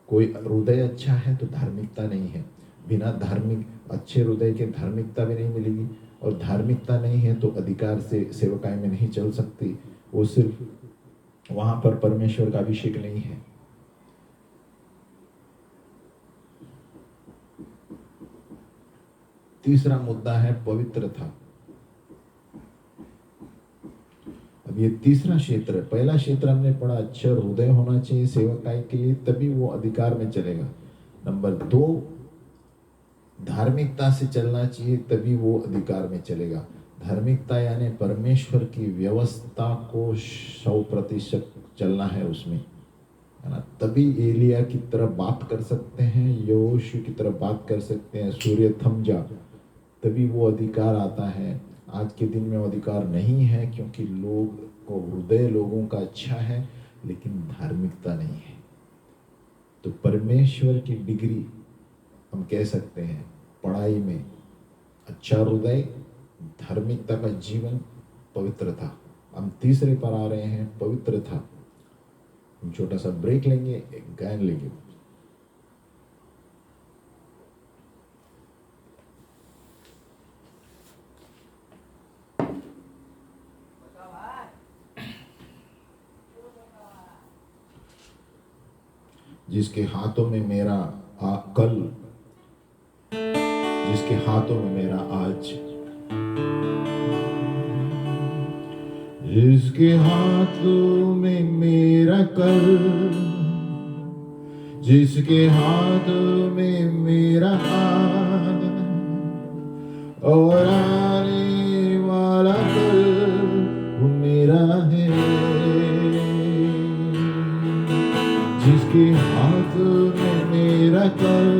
कोई हृदय अच्छा है तो धार्मिकता नहीं है, बिना धार्मिक अच्छे हृदय के धार्मिकता भी नहीं मिलेगी, और धार्मिकता नहीं है तो अधिकार से सेवकाई में नहीं चल सकती। वो सिर्फ वहां पर परमेश्वर का अभिषेक नहीं है। तीसरा मुद्दा है पवित्रता। अब ये तीसरा क्षेत्र, पहला क्षेत्र हमने पढ़ा अच्छा हृदय होना चाहिए सेवकाई के लिए, तभी वो अधिकार में चलेगा। नंबर 2, धार्मिकता से चलना चाहिए तभी वो अधिकार में चलेगा। धार्मिकता यानी परमेश्वर की व्यवस्था को 100% चलना है उसमें, है ना। तभी एलिया की तरह बात कर सकते हैं, यहोशू की तरह बात कर सकते हैं, सूर्य थम जा, तभी वो अधिकार आता है। आज के दिन में वो अधिकार नहीं है क्योंकि लोग को हृदय लोगों का अच्छा है लेकिन धार्मिकता नहीं है। तो परमेश्वर की डिग्री हम कह सकते हैं पढ़ाई में अच्छा हृदय, धार्मिकता का जीवन, पवित्रता। हम तीसरे पर आ रहे हैं, पवित्रता। हम छोटा सा ब्रेक लेंगे, एक गायन लेंगे। जिसके हाथों में मेरा कल, जिसके हाथों में मेरा आज, जिसके हाथों में मेरा कल, जिसके हाथों में मेरा आज, और आने वाला कल वो मेरा है। जिसके हाथ में मेरा कल,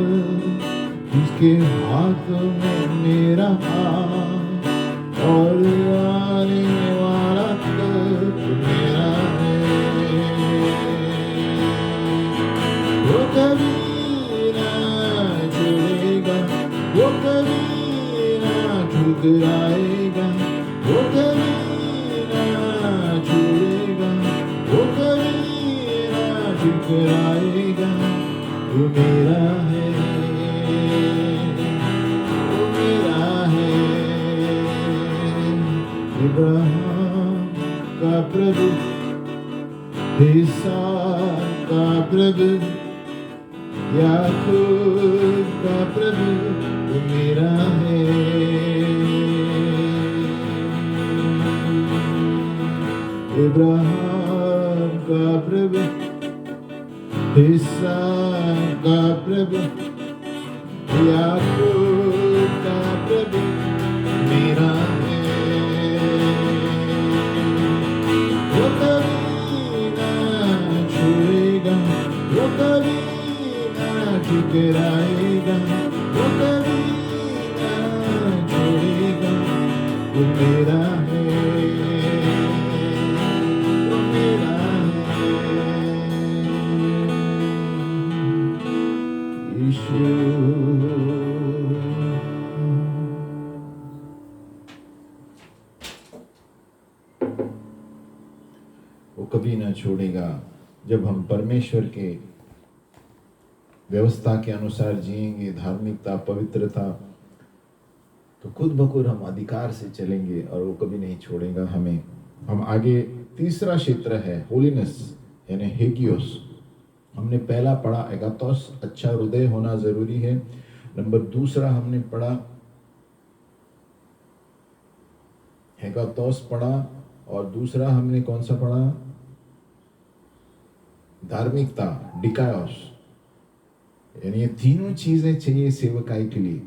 जिसके हाथ में मेरा हाथ, और आने वाला कल मेरा है। वो कभी ना छोड़ेगा, वो कभी ना ठुकराएगा, वो कभी ना छोड़ेगा, वो कभी ठुकराएगा। वो मेरा है, वो मेरा है। इब्राहिम का प्रभु, इसहाक का प्रभु, याकूब का प्रभु, वो मेरा है। इब्राहिम का प्रभु, इसहाक का प्रभु, याकूब का प्रभु, ठुकराएगा वो कभी ना छोड़ेगा, वो मेरा है, वो मेरा है यीशु। वो कभी ना छोड़ेगा। जब हम परमेश्वर के व्यवस्था के अनुसार जिएंगे, धार्मिकता, पवित्रता, तो खुद ब खुद हम अधिकार से चलेंगे और वो कभी नहीं छोड़ेगा हमें। हम आगे तीसरा क्षेत्र है होलीनेस यानी हेगियोस। हमने पहला पढ़ा एगाथोस, अच्छा हृदय होना जरूरी है। नंबर दूसरा हमने पढ़ा हेगाथोस पढ़ा, और दूसरा हमने कौन सा पढ़ा? धार्मिकता, डिकायोस। यानी ये तीनों चीजें चाहिए सेवकाई के लिए,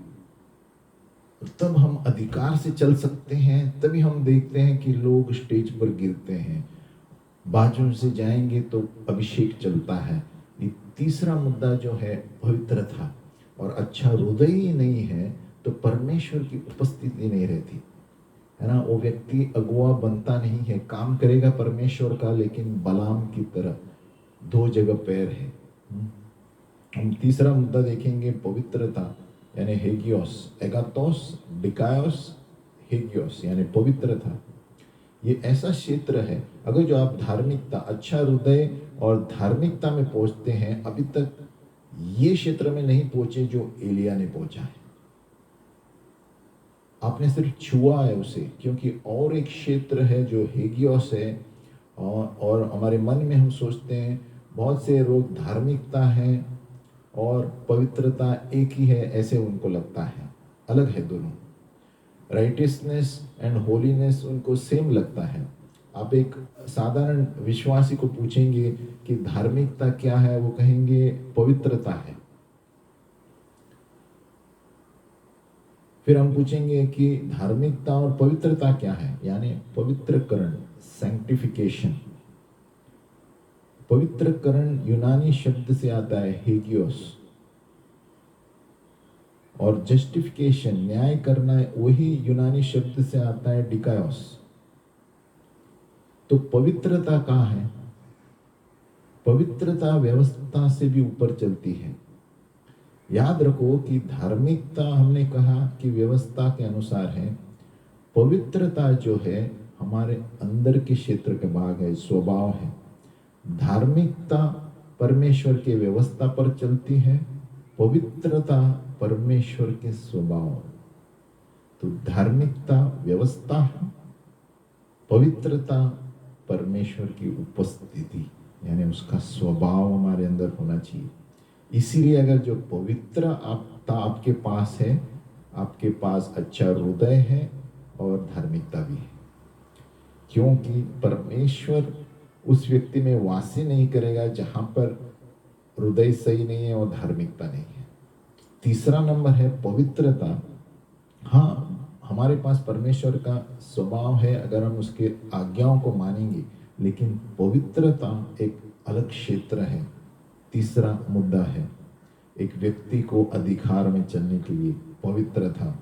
तब हम अधिकार से चल सकते हैं। तभी हम देखते हैं कि लोग स्टेज पर गिरते हैं, बाजू से जाएंगे तो अभिषेक चलता है। ये तीसरा मुद्दा जो है पवित्रता, और अच्छा हृदय ही नहीं है तो परमेश्वर की उपस्थिति नहीं रहती है ना। वो व्यक्ति अगुआ बनता नहीं है, काम करेगा परमेश्वर का, लेकिन बलाम की तरह दो जगह पैर है। हम तीसरा मुद्दा देखेंगे पवित्रता यानी हेगियोस, एगाथोस, डिकायोस, हेगियोस यानी पवित्रता। ये ऐसा क्षेत्र है, अगर जो आप धार्मिकता, अच्छा हृदय और धार्मिकता में पहुंचते हैं, अभी तक ये क्षेत्र में नहीं पहुंचे जो एलिया ने पहुंचा है। आपने सिर्फ छुआ है उसे, क्योंकि और एक क्षेत्र है जो हेगियोस है। और हमारे मन में हम सोचते हैं बहुत से लोग धार्मिकता है और पवित्रता एक ही है, ऐसे उनको लगता है। अलग है दोनों। राइटियसनेस एंड होलीनेस उनको सेम लगता है। आप एक साधारण विश्वासी को पूछेंगे कि धार्मिकता क्या है, वो कहेंगे पवित्रता है। फिर हम पूछेंगे कि धार्मिकता और पवित्रता क्या है, यानी पवित्रकरण, सैंक्टिफिकेशन। पवित्रकरण यूनानी शब्द से आता है हेगियोस, और जस्टिफिकेशन, न्याय करना, वही यूनानी शब्द से आता है डिकायोस। तो पवित्रता कहाँ है? पवित्रता व्यवस्था से भी ऊपर चलती है। याद रखो कि धार्मिकता हमने कहा कि व्यवस्था के अनुसार है, पवित्रता जो है हमारे अंदर के क्षेत्र के भाग है, स्वभाव है। धार्मिकता परमेश्वर के व्यवस्था पर चलती है, पवित्रता परमेश्वर के स्वभाव। तो धार्मिकता व्यवस्था है, पवित्रता परमेश्वर की उपस्थिति यानी उसका स्वभाव हमारे अंदर होना चाहिए। इसीलिए अगर जो पवित्र आपके पास है, आपके पास अच्छा हृदय है और धार्मिकता भी है, क्योंकि परमेश्वर उस व्यक्ति में वासी नहीं करेगा जहां पर हृदय सही नहीं है और धार्मिकता नहीं है। तीसरा नंबर है पवित्रता। हाँ, हमारे पास परमेश्वर का स्वभाव है अगर हम उसके आज्ञाओं को मानेंगे, लेकिन पवित्रता एक अलग क्षेत्र है। तीसरा मुद्दा है एक व्यक्ति को अधिकार में चलने के लिए पवित्रता।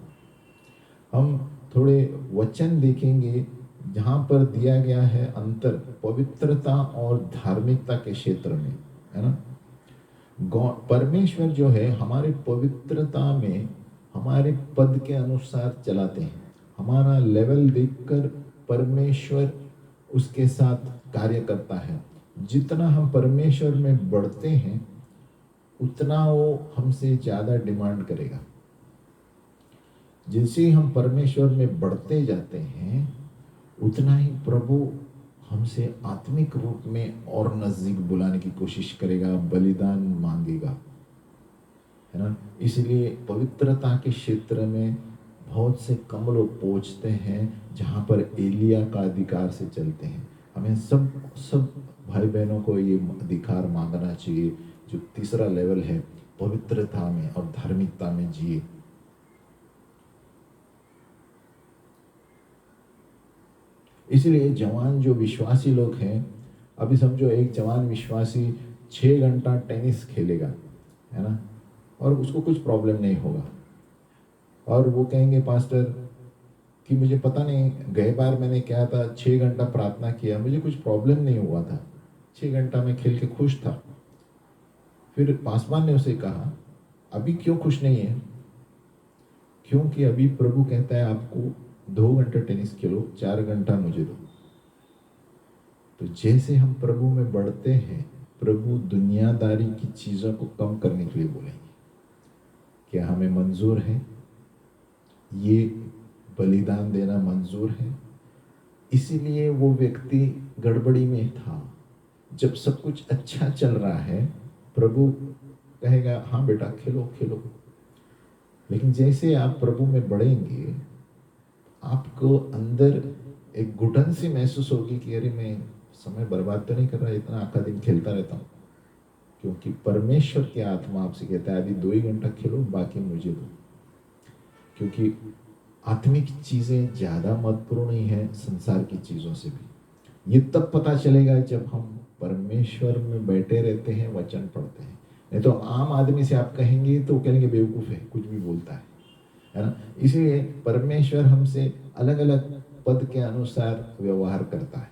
हम थोड़े वचन देखेंगे जहां पर दिया गया है अंतर पवित्रता और धार्मिकता के क्षेत्र में, है ना। परमेश्वर जो है हमारे पवित्रता में हमारे पद के अनुसार चलाते हैं। हमारा लेवल देखकर परमेश्वर उसके साथ कार्य करता है। जितना हम परमेश्वर में बढ़ते हैं उतना वो हमसे ज्यादा डिमांड करेगा। जैसे ही हम परमेश्वर में बढ़ते जाते हैं उतना ही प्रभु हमसे आत्मिक रूप में और नजदीक बुलाने की कोशिश करेगा, बलिदान मांगेगा, है ना। इसलिए पवित्रता के क्षेत्र में बहुत से कम लोग पहुंचते हैं जहां पर एलिया का अधिकार से चलते हैं। हमें सब भाई बहनों को ये अधिकार मांगना चाहिए जो तीसरा लेवल है, पवित्रता में और धार्मिकता में जिए। इसलिए जवान जो विश्वासी लोग हैं, अभी समझो एक जवान विश्वासी 6 घंटा टेनिस खेलेगा, है ना, और उसको कुछ प्रॉब्लम नहीं होगा। और वो कहेंगे पास्टर कि मुझे पता नहीं, गए बार मैंने क्या था, 6 घंटा प्रार्थना किया, मुझे कुछ प्रॉब्लम नहीं हुआ था, 6 घंटा मैं खेल के खुश था। फिर पासवान ने उसे कहा, अभी क्यों खुश नहीं है? क्योंकि अभी प्रभु कहता है आपको 2 घंटे टेनिस खेलो, 4 घंटा मुझे दो। तो जैसे हम प्रभु में बढ़ते हैं, प्रभु दुनियादारी की चीजों को कम करने के लिए बोलेंगे। क्या हमें मंजूर है? ये बलिदान देना मंजूर है? इसीलिए वो व्यक्ति गड़बड़ी में था। जब सब कुछ अच्छा चल रहा है, प्रभु कहेगा हाँ बेटा खेलो खेलो। लेकिन जैसे आप प्रभु में बढ़ेंगे, आपको अंदर एक घुटन सी महसूस होगी कि अरे मैं समय बर्बाद तो नहीं कर रहा, इतना आखा दिन खेलता रहता हूँ। क्योंकि परमेश्वर की आत्मा आपसे कहता है अभी 2 ही घंटा खेलो, बाकी मुझे दो। क्योंकि आत्मिक चीजें ज्यादा महत्वपूर्ण नहीं है संसार की चीजों से भी। ये तब पता चलेगा जब हम परमेश्वर में बैठे रहते हैं, वचन पढ़ते हैं। नहीं तो आम आदमी से आप कहेंगे तो कहेंगे बेवकूफ है, कुछ भी बोलता है ना। इसलिए परमेश्वर हमसे अलग अलग पद के अनुसार व्यवहार करता है।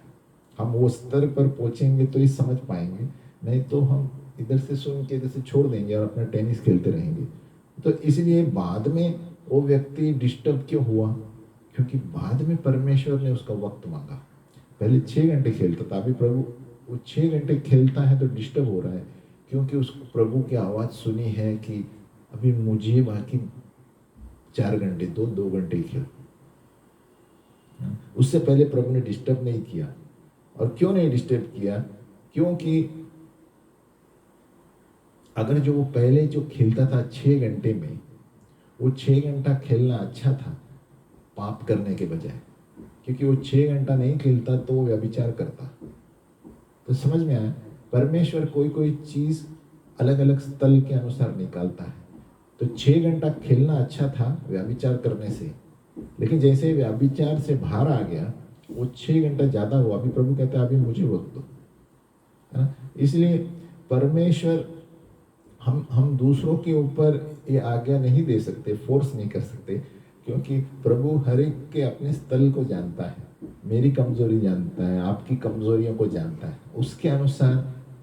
हम वो स्तर पर पहुंचेंगे तो ही समझ पाएंगे, नहीं तो हम इधर से सुन के इधर से छोड़ देंगे और अपना टेनिस खेलते रहेंगे। तो इसलिए बाद में वो व्यक्ति डिस्टर्ब क्यों हुआ? क्योंकि बाद में परमेश्वर ने उसका वक्त मांगा। पहले 6 घंटे खेलता था, अभी प्रभु वो 6 घंटे खेलता है तो डिस्टर्ब हो रहा है, क्योंकि उसको प्रभु की आवाज़ सुनी है कि अभी मुझे बाकी 4 घंटे दो, 2 घंटे ही खेल। उससे पहले प्रभु ने डिस्टर्ब नहीं किया। और क्यों नहीं डिस्टर्ब किया? क्योंकि अगर जो वो पहले जो खेलता था 6 घंटे में, वो 6 घंटा खेलना अच्छा था पाप करने के बजाय। क्योंकि वो 6 घंटा नहीं खेलता तो वो व्यभिचार करता। तो समझ में आया, परमेश्वर कोई कोई चीज अलग अलग स्थल के अनुसार निकालता है। तो 6 घंटा खेलना अच्छा था व्यभिचार करने से, लेकिन जैसे व्यभिचार से बाहर आ गया, वो 6 घंटा ज्यादा हुआ। अभी प्रभु कहता है अभी मुझे वक्त दो, है ना। इसलिए परमेश्वर, हम दूसरों के ऊपर ये आज्ञा नहीं दे सकते, फोर्स नहीं कर सकते, क्योंकि प्रभु हर एक के अपने स्थल को जानता है। मेरी कमजोरी जानता है, आपकी कमजोरियों को जानता है, उसके अनुसार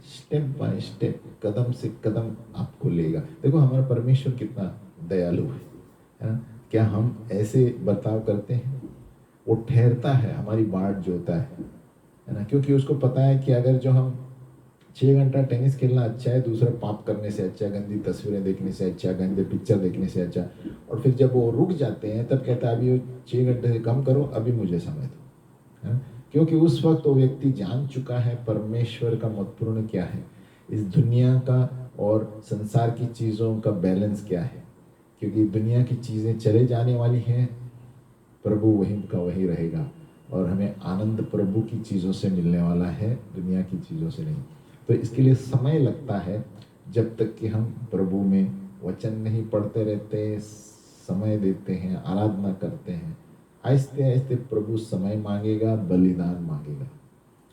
स्टेप बाय स्टेप, कदम से कदम आपको लेगा। देखो हमारा परमेश्वर कितना दयालु है ना। क्या हम ऐसे बर्ताव करते हैं? वो ठहरता है, हमारी बाट जोता है ना। क्योंकि उसको पता है कि अगर जो हम 6 घंटा टेनिस खेलना अच्छा है, दूसरा पाप करने से अच्छा, गंदी तस्वीरें देखने से अच्छा, गंदे पिक्चर देखने से अच्छा। और फिर जब वो रुक जाते हैं तब कहता है अभी वो 6 घंटे से कम करो, अभी मुझे समय दो, है। क्योंकि उस वक्त वो व्यक्ति जान चुका है परमेश्वर का महत्वपूर्ण क्या है, इस दुनिया का और संसार की चीज़ों का बैलेंस क्या है। क्योंकि दुनिया की चीज़ें चले जाने वाली हैं, प्रभु वहीं का वही रहेगा। और हमें आनंद प्रभु की चीज़ों से मिलने वाला है, दुनिया की चीज़ों से नहीं। तो इसके लिए समय लगता है, जब तक कि हम प्रभु में वचन नहीं पढ़ते रहते, समय देते हैं, आराधना करते हैं। आहिस्ते आहिस्ते प्रभु समय मांगेगा, बलिदान मांगेगा,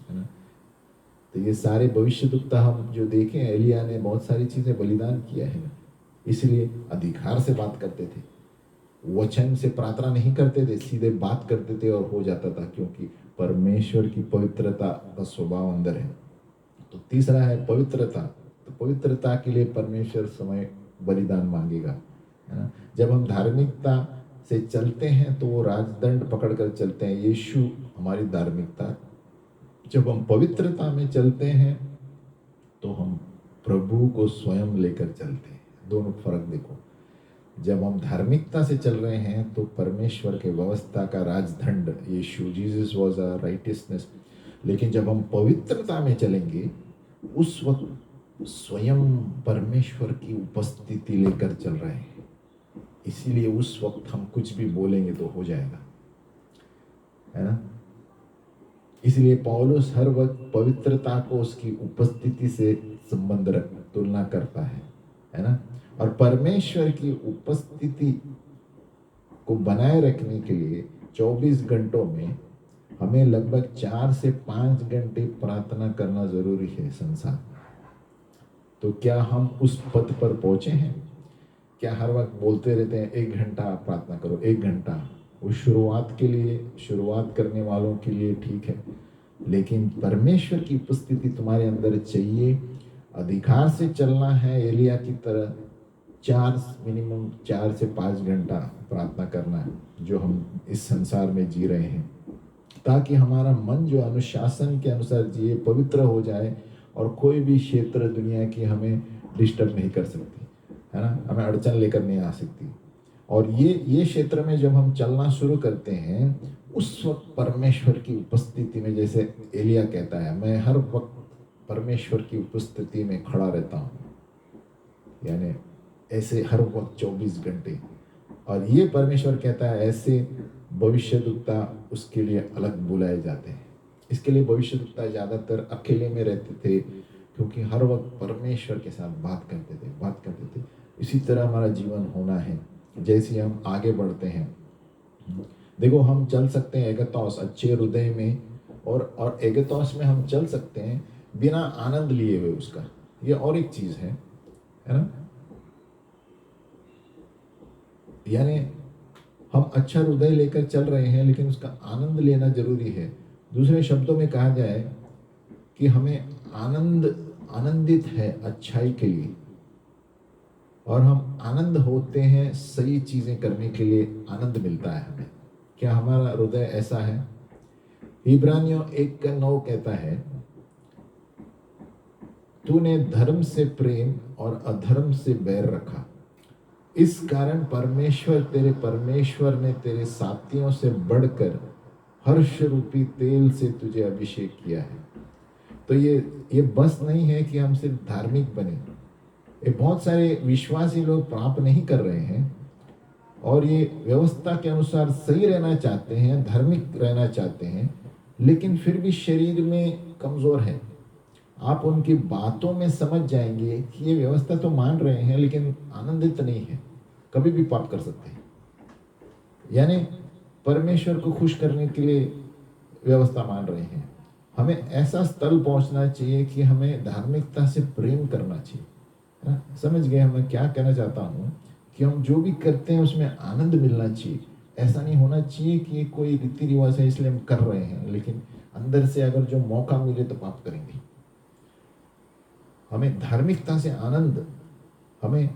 है ना। तो ये सारे भविष्यद्वक्ता हम जो देखें, एलिया ने बहुत सारी चीज़ें बलिदान किया है ना। इसलिए अधिकार से बात करते थे, वचन से प्रार्थना नहीं करते थे, सीधे बात करते थे और हो जाता था, क्योंकि परमेश्वर की पवित्रता का स्वभाव अंदर है। तो तीसरा है पवित्रता। तो पवित्रता के लिए परमेश्वर समय बलिदान मांगेगा, है ना। जब हम धार्मिकता से चलते हैं तो वो राजदंड पकड़कर चलते हैं, यीशु हमारी धार्मिकता। जब हम पवित्रता में चलते हैं तो हम प्रभु को स्वयं लेकर चलते हैं। दोनों फर्क देखो, जब हम धार्मिकता से चल रहे हैं तो परमेश्वर के व्यवस्था का राजदंड यीशु, जीसस वाज अ राइटियसनेस। लेकिन जब हम पवित्रता में चलेंगे, उस वक्त स्वयं परमेश्वर की उपस्थिति लेकर चल रहे हैं। इसीलिए उस वक्त हम कुछ भी बोलेंगे तो हो जाएगा, है ना। इसलिए पौलुस हर वक्त पवित्रता को उसकी उपस्थिति से संबंध रख तुलना करता है ना। और परमेश्वर की उपस्थिति को बनाए रखने के लिए 24 घंटों में हमें लगभग 4 से 5 घंटे प्रार्थना करना जरूरी है संसार। तो क्या हम उस पद पर पहुंचे हैं? क्या हर वक्त बोलते रहते हैं 1 घंटा आप प्रार्थना करो, 1 घंटा? वो शुरुआत के लिए, शुरुआत करने वालों के लिए ठीक है, लेकिन परमेश्वर की उपस्थिति तुम्हारे अंदर चाहिए। अधिकार से चलना है एलिया की तरह, मिनिमम 4 से 5 घंटा प्रार्थना करना है जो हम इस संसार में जी रहे हैं, ताकि हमारा मन जो अनुशासन के अनुसार जिए, पवित्र हो जाए और कोई भी क्षेत्र दुनिया की हमें डिस्टर्ब नहीं कर सकती, है ना, हमें अड़चन लेकर नहीं आ सकती। और ये क्षेत्र में जब हम चलना शुरू करते हैं, उस वक्त परमेश्वर की उपस्थिति में, जैसे एलिया कहता है, मैं हर वक्त परमेश्वर की उपस्थिति में खड़ा रहता हूँ, यानी ऐसे हर वक्त 24 घंटे। और ये परमेश्वर कहता है ऐसे भविष्यद्वक्ता उसके लिए अलग बुलाए जाते हैं। इसके लिए भविष्यद्वक्ता ज़्यादातर अकेले में रहते थे, क्योंकि हर वक्त परमेश्वर के साथ बात करते थे। इसी तरह हमारा जीवन होना है। जैसे हम आगे बढ़ते हैं, देखो हम चल सकते हैं एगतौस, अच्छे हृदय में, और एगतौस में हम चल सकते हैं बिना आनंद लिए हुए उसका। ये और एक चीज़ है ना, यानी हम अच्छा हृदय लेकर चल रहे हैं, लेकिन उसका आनंद लेना जरूरी है। दूसरे शब्दों में कहा जाए कि हमें आनंदित है अच्छाई के लिए, और हम आनंद होते हैं सही चीजें करने के लिए, आनंद मिलता है हमें। क्या हमारा हृदय ऐसा है? इब्रानियों 1:9 कहता है, तूने धर्म से प्रेम और अधर्म से बैर रखा, इस कारण परमेश्वर ने तेरे साथियों से बढ़कर हर्ष रूपी तेल से तुझे अभिषेक किया है। तो ये बस नहीं है कि हम सिर्फ धार्मिक बने। ये बहुत सारे विश्वासी लोग प्राप्त नहीं कर रहे हैं, और ये व्यवस्था के अनुसार सही रहना चाहते हैं, धार्मिक रहना चाहते हैं, लेकिन फिर भी शरीर में कमजोर है। आप उनकी बातों में समझ जाएंगे कि ये व्यवस्था तो मान रहे हैं, लेकिन आनंदित नहीं है, कभी भी पाप कर सकते हैं। यानी परमेश्वर को खुश करने के लिए व्यवस्था मान रहे हैं। हमें ऐसा स्थल पहुंचना चाहिए कि हमें धार्मिकता से प्रेम करना चाहिए, है ना? समझ गए मैं क्या कहना चाहता हूँ? कि हम जो भी करते हैं उसमें आनंद मिलना चाहिए। ऐसा नहीं होना चाहिए कि ये कोई रीति रिवाज है इसलिए हम कर रहे हैं, लेकिन अंदर से अगर जो मौका मिले तो पाप करेंगे। हमें धार्मिकता से आनंद, हमें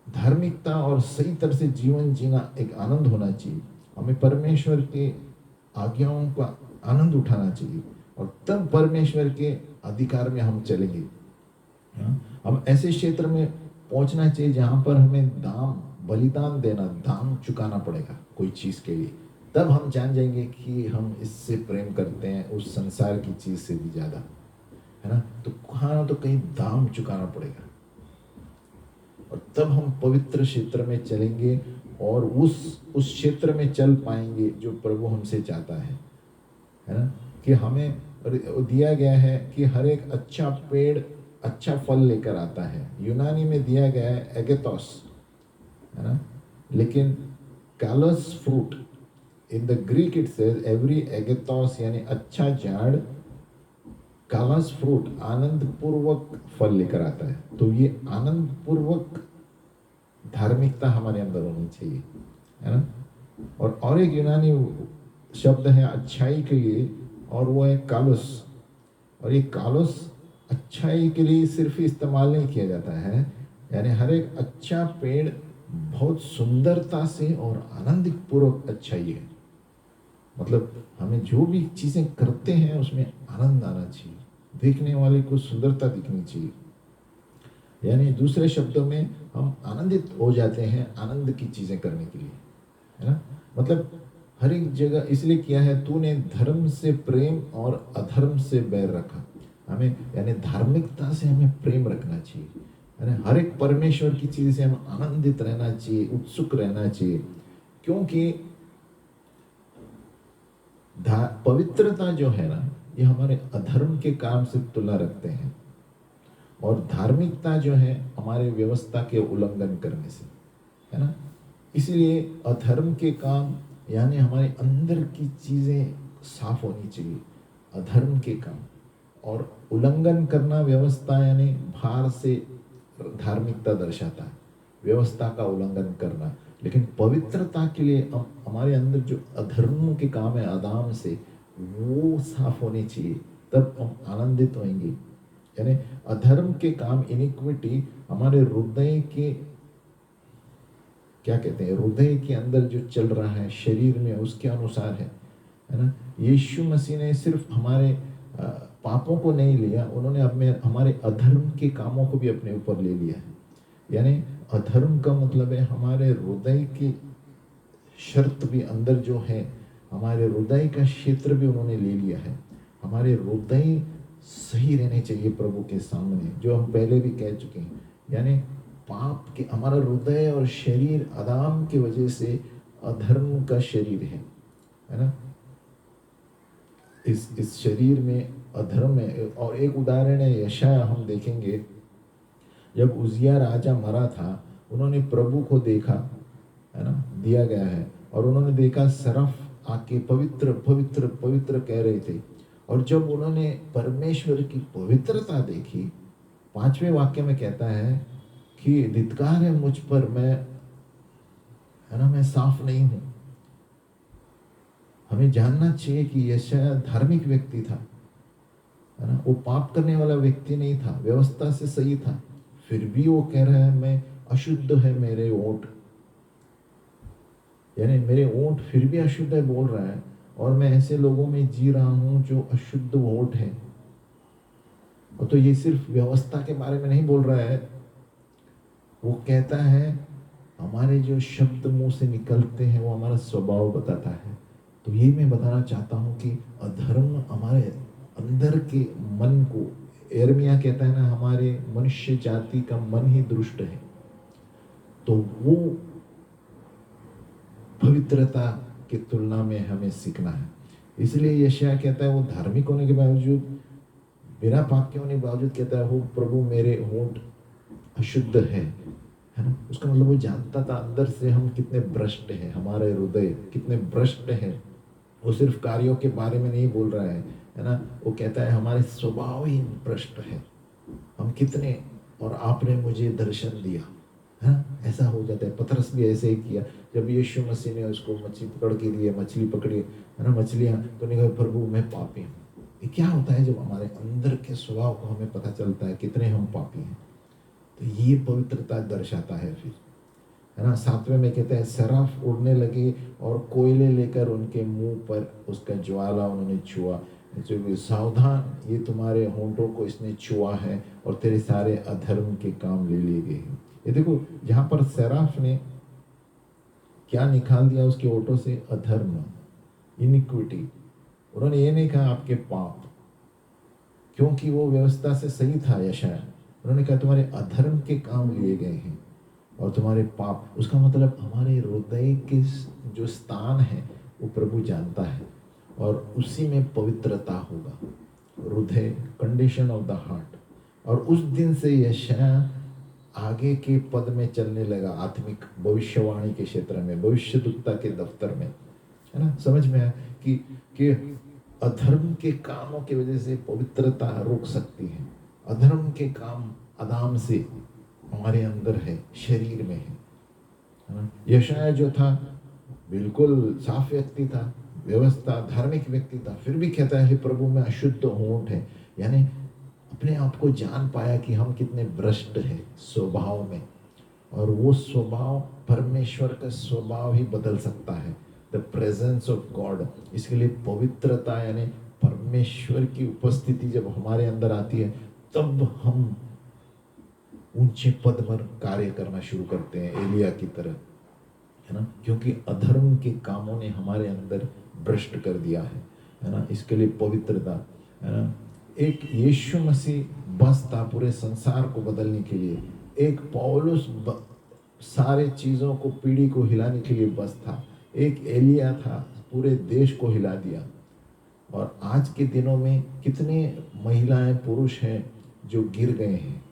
धार्मिकता और सही तरह से जीवन जीना एक आनंद होना चाहिए। हमें परमेश्वर के आज्ञाओं का आनंद उठाना चाहिए, और तब परमेश्वर के अधिकार में हम चलेंगे। हम ऐसे क्षेत्र में पहुंचना चाहिए जहां पर हमें बलिदान देना, दाम चुकाना पड़ेगा कोई चीज के लिए। तब हम जान जाएंगे कि हम इससे प्रेम करते हैं उस संसार की चीज से भी ज्यादा, है ना? तो कहाँ तो कहीं दाम चुकाना पड़ेगा, और तब हम पवित्र क्षेत्र में चलेंगे और उस क्षेत्र में चल पाएंगे जो प्रभु हमसे चाहता है ना? कि हमें दिया गया है कि हर एक अच्छा पेड़ अच्छा फल लेकर आता है। यूनानी में दिया गया है एगेतोस, है ना? लेकिन कालस fruit, in the Greek it says every एगेतोस, यानी अच्छा झाड़, कालस फ्रूट आनंद पूर्वक फल लेकर आता है। तो ये आनंद पूर्वक धार्मिकता हमारे अंदर होनी चाहिए, है ना? और एक यूनानी शब्द है अच्छाई के लिए, और वो है कालोस। और ये कालोस अच्छाई के लिए सिर्फ इस्तेमाल नहीं किया जाता है, यानी हर एक अच्छा पेड़ बहुत सुंदरता से और आनंदित पूर्वक अच्छाई है। मतलब हमें जो भी चीजें करते हैं उसमें आनंद आना चाहिए, देखने वाले को सुंदरता दिखनी चाहिए। यानी दूसरे शब्दों में हम आनंदित हो जाते हैं आनंद की चीजें करने के लिए, है ना? मतलब हर एक जगह इसलिए किया है, तूने धर्म से प्रेम और अधर्म से बैर रखा। हमें यानी धार्मिकता से हमें प्रेम रखना चाहिए, है ना? हर एक परमेश्वर की चीज से हम आनंदित रहना चाहिए, उत्सुक रहना चाहिए, क्योंकि पवित्रता जो है ना, ये हमारे अधर्म के काम से तुलना रखते हैं, और धार्मिकता जो है हमारे व्यवस्था के उल्लंघन करने से, है ना? इसलिए अधर्म के काम यानी हमारे अंदर की चीजें साफ होनी चाहिए, अधर्म के काम। और उल्लंघन करना व्यवस्था यानी बाहर से धार्मिकता दर्शाता है, व्यवस्था का उल्लंघन करना। लेकिन पवित्रता के लिए हमारे अंदर जो अधर्म के काम है आदाम से, वो साफ होने चाहिए, तब हम आनंदित होंगे। यानी अधर्म के काम, इनिक्विटी हमारे हृदय के, क्या कहते हैं, हृदय के अंदर जो चल रहा है शरीर में, उसके अनुसार है ना। यीशु मसीह ने सिर्फ हमारे पापों को नहीं लिया, उन्होंने हमारे अधर्म के कामों को भी अपने ऊपर ले लिया है। यानी अधर्म का मतलब है हमारे हृदय की शर्त भी अंदर जो है, हमारे हृदय का क्षेत्र भी उन्होंने ले लिया है। हमारे हृदय सही रहने चाहिए प्रभु के सामने, जो हम पहले भी कह चुके हैं। यानी पाप के, हमारा हृदय और शरीर आदाम की वजह से अधर्म का शरीर है ना। इस शरीर में अधर्म है। और एक उदाहरण है यशाया, हम देखेंगे जब उजिया राजा मरा था, उन्होंने प्रभु को देखा, है ना, दिया गया है, और उन्होंने देखा सरफ आके पवित्र पवित्र पवित्र कह रहे थे। और जब उन्होंने परमेश्वर की पवित्रता देखी, 5वें वाक्य में कहता है कि धिक्कार है मुझ पर, मैं, है ना, मैं साफ नहीं हूं। हमें जानना चाहिए कि यशाया धार्मिक व्यक्ति था, है ना, वो पाप करने वाला व्यक्ति नहीं था, व्यवस्था से सही था, फिर भी वो कह रहा है मैं अशुद्ध है मेरे ओंठ, यानी मेरे ओंठ फिर भी अशुद्ध है बोल रहा है, और मैं ऐसे लोगों में जी रहा हूं जो अशुद्ध ओंठ है। और तो ये सिर्फ व्यवस्था के बारे में नहीं बोल रहा है, वो कहता है हमारे जो शब्द मुंह से निकलते हैं वो हमारा स्वभाव बताता है। तो ये मैं बताना चाहता हूं कि अधर्म हमारे अंदर के मन को, यिर्मयाह कहता है ना, हमारे मनुष्य जाति का मन ही दुष्ट है, तो वो पवित्रता की तुलना में हमें सीखना है। इसलिए यशायाह कहता है वो धार्मिक होने के बावजूद, बिना पाप के होने के बावजूद कहता है, हो प्रभु मेरे होंठ अशुद्ध है ना। उसका मतलब वो जानता था अंदर से हम कितने भ्रष्ट हैं, हमारे हृदय कितने भ्रष्ट हैं। वो सिर्फ कार्यों के बारे में नहीं बोल रहा है ना, वो कहता है हमारे स्वभाव ही भ्रष्ट है, हम कितने, और आपने मुझे दर्शन दिया, है ना, ऐसा हो जाता है। पतरस भी ऐसे ही किया, जब यीशु मसीह ने उसको मछली पकड़ के दी, मछली पकड़ी, है ना, मछलियाँ, तो नहीं कहा प्रभु मैं पापी हूँ। ये क्या होता है जब हमारे अंदर के स्वभाव को हमें पता चलता है कितने हम पापी हैं, तो ये पवित्रता दर्शाता है फिर, है ना। 7वें में कहते हैं सराफ उड़ने लगे और कोयले लेकर उनके मुंह पर उसका ज्वाला उन्होंने छुआ, जो सावधान, ये तुम्हारे होंठों को इसने छुआ है और तेरे सारे अधर्म के काम ले लिए गए हैं। ये देखो जहां पर सराफ ने क्या निकाल दिया उसके होठों से, अधर्म, इनिक्विटी। उन्होंने ये नहीं कहा आपके पाप, क्योंकि वो व्यवस्था से सही था यशायाह। उन्होंने कहा तुम्हारे अधर्म के काम लिए गए हैं और तुम्हारे पाप। उसका मतलब हमारे हृदय के जो स्थान है वो प्रभु जानता है, और उसी में पवित्रता होगा, हृदय, कंडीशन ऑफ द हार्ट। और उस दिन से यशायाह आगे के पद में चलने लगा, आत्मिक भविष्यवाणी के क्षेत्र में, भविष्यद्वक्ता के दफ्तर में, है ना। समझ में आया कि अधर्म के कामों की वजह से पवित्रता रुक सकती है। अधर्म के काम आदाम से हमारे अंदर है, शरीर में है ना। यशायाह जो था बिल्कुल साफ व्यक्ति था, व्यवस्था, धार्मिक व्यक्ति था, फिर भी कहता है प्रभु में अशुद्ध होंठ है, यानी अपने आप को जान पाया कि हम कितने भ्रष्ट हैं स्वभाव में, और वो स्वभाव परमेश्वर का स्वभाव ही बदल सकता है, द प्रेजेंस ऑफ गॉड। इसके लिए पवित्रता, यानी परमेश्वर की उपस्थिति जब हमारे अंदर आती है, तब हम ऊंचे पद पर कार्य करना शुरू करते हैं, एलिया की तरह, है ना, क्योंकि अधर्म के कामों ने हमारे अंदर भ्रष्ट कर दिया है ना। इसके लिए पवित्रता, है ना। एक यीशु मसीह बस था पूरे संसार को बदलने के लिए, एक पौलुस सारे चीज़ों को, पीढ़ी को हिलाने के लिए बस था, एक एलिया था पूरे देश को हिला दिया। और आज के दिनों में कितने महिलाएं, पुरुष हैं जो गिर गए हैं,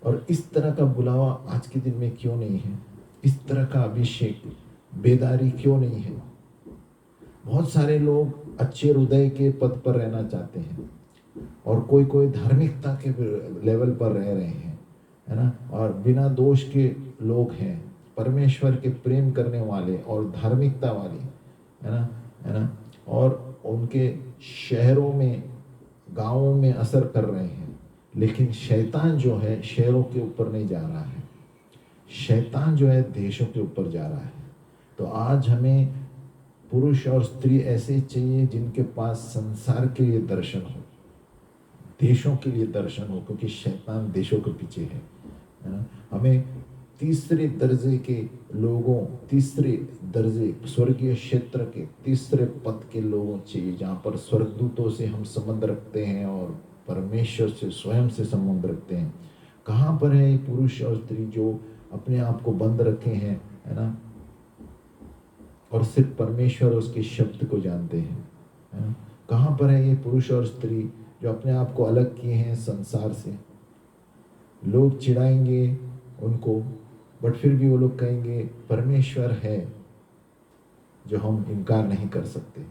और इस तरह का बुलावा आज के दिन में क्यों नहीं है, इस तरह का अभिषेक, बेदारी क्यों नहीं है। बहुत सारे लोग अच्छे हृदय के पद पर रहना चाहते हैं, और कोई धार्मिकता के लेवल पर रह रहे हैं, है ना, और बिना दोष के लोग हैं, परमेश्वर के प्रेम करने वाले और धार्मिकता वाले, है ना, और उनके शहरों में, गांवों में असर कर रहे हैं। लेकिन शैतान जो है शहरों के ऊपर नहीं जा रहा है, शैतान जो है देशों के ऊपर जा रहा है। तो आज हमें पुरुष और स्त्री ऐसे चाहिए जिनके पास संसार के लिए दर्शन हो, देशों के लिए दर्शन हो, क्योंकि शैतान देशों के पीछे है ना। हमें तीसरे दर्जे के लोगों, तीसरे दर्जे स्वर्गीय क्षेत्र के तीसरे पद के लोगों चाहिए, जहाँ पर स्वर्गदूतों से हम संबंध रखते हैं और परमेश्वर से स्वयं से संबंध रखते हैं। कहाँ पर है ये पुरुष और स्त्री जो अपने आप को बंद रखे हैं, है ना, और सिर्फ परमेश्वर उसके शब्द को जानते हैं, है ना। कहाँ पर है ये पुरुष और स्त्री जो अपने आप को अलग किए हैं संसार से। लोग चिढ़ाएंगे उनको, बट फिर भी वो लोग कहेंगे परमेश्वर है जो हम इनकार नहीं कर सकते।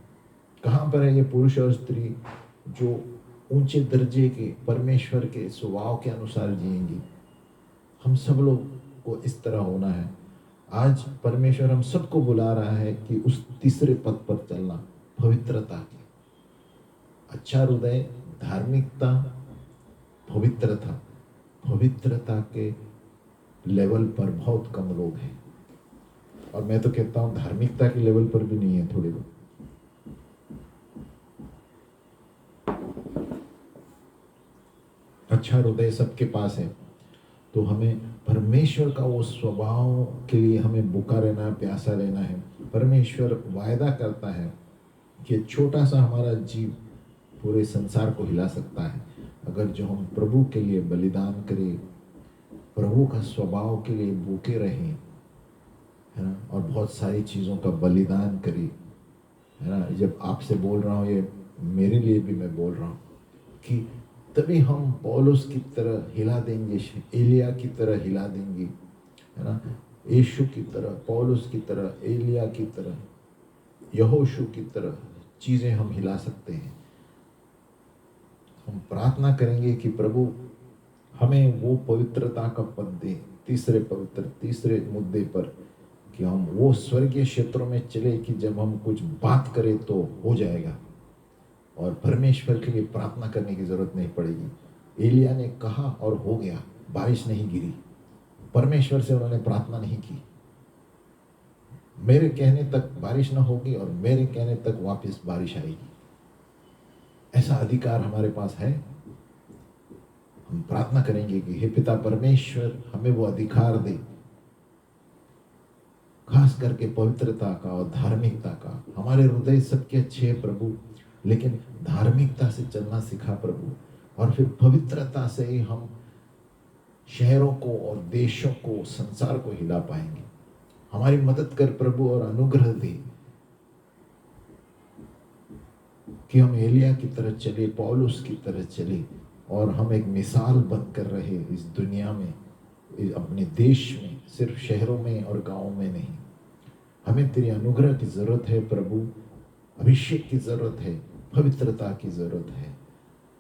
कहाँ पर है ये पुरुष और स्त्री जो ऊंचे दर्जे के परमेश्वर के स्वभाव के अनुसार जिएंगी। हम सब लोग को इस तरह होना है। आज परमेश्वर हम सबको बुला रहा है कि उस तीसरे पद पर चलना, पवित्रता की, अच्छा हृदय, धार्मिकता, पवित्रता। पवित्रता के लेवल पर बहुत कम लोग हैं, और मैं तो कहता हूं धार्मिकता के लेवल पर भी नहीं है थोड़े लोग। अच्छा हृदय सबके पास है, तो हमें परमेश्वर का वो स्वभाव के लिए हमें भूखा रहना, प्यासा रहना है। परमेश्वर वायदा करता है कि छोटा सा हमारा जीव पूरे संसार को हिला सकता है, अगर जो हम प्रभु के लिए बलिदान करें, प्रभु का स्वभाव के लिए भूखे रहें, है ना, और बहुत सारी चीज़ों का बलिदान करें, है ना। जब आपसे बोल रहा हूँ, ये मेरे लिए भी मैं बोल रहा हूँ कि तभी हम पौलुस की तरह हिला देंगे, एलिया की तरह हिला देंगे, है ना, यीशु की तरह, पौलुस की तरह, एलिया की तरह, यहोशू की तरह चीज़ें हम हिला सकते हैं। हम प्रार्थना करेंगे कि प्रभु हमें वो पवित्रता का पद दे, तीसरे मुद्दे पर, कि हम वो स्वर्गीय क्षेत्रों में चले कि जब हम कुछ बात करें तो हो जाएगा और परमेश्वर के लिए प्रार्थना करने की जरूरत नहीं पड़ेगी। एलिया ने कहा और हो गया, बारिश नहीं गिरी, परमेश्वर से उन्होंने प्रार्थना नहीं की। मेरे कहने तक बारिश ना होगी और मेरे कहने तक वापस बारिश आएगी, ऐसा अधिकार हमारे पास है। हम प्रार्थना करेंगे कि हे पिता परमेश्वर, हमें वो अधिकार दे, खास करके पवित्रता का और धार्मिकता का। हमारे हृदय सबके अच्छे हैं प्रभु, लेकिन धार्मिकता से चलना सिखा प्रभु, और फिर पवित्रता से ही हम शहरों को और देशों को, संसार को हिला पाएंगे। हमारी मदद कर प्रभु और अनुग्रह दे कि हम एलिया की तरह चले, पौलुस की तरह चले, और हम एक मिसाल बनकर रहे इस दुनिया में, अपने देश में, सिर्फ शहरों में और गांवों में नहीं। हमें तेरी अनुग्रह की जरूरत है प्रभु, अभिषेक की जरूरत है, पवित्रता की जरूरत है।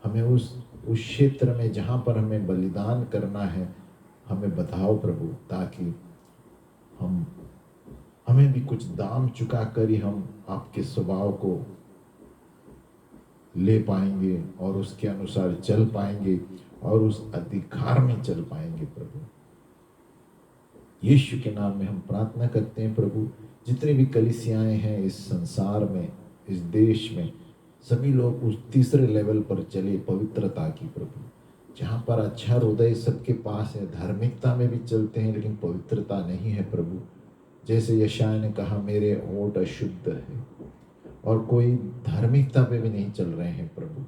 हमें उस क्षेत्र में जहाँ पर हमें बलिदान करना है हमें बताओ प्रभु, ताकि हमें भी कुछ दाम चुका कर ही हम आपके स्वभाव को ले पाएंगे और उसके अनुसार चल पाएंगे और उस अधिकार में चल पाएंगे प्रभु। यीशु के नाम में हम प्रार्थना करते हैं प्रभु। जितने भी कलीसियाएं हैं इस संसार में, इस देश में, सभी लोग उस तीसरे लेवल पर चले, पवित्रता की प्रभु, जहाँ पर अच्छा हृदय सबके पास है, धार्मिकता में भी चलते हैं लेकिन पवित्रता नहीं है प्रभु। जैसे यशायाह ने कहा, मेरे होंठ अशुद्ध है, और कोई धार्मिकता पे भी नहीं चल रहे हैं प्रभु,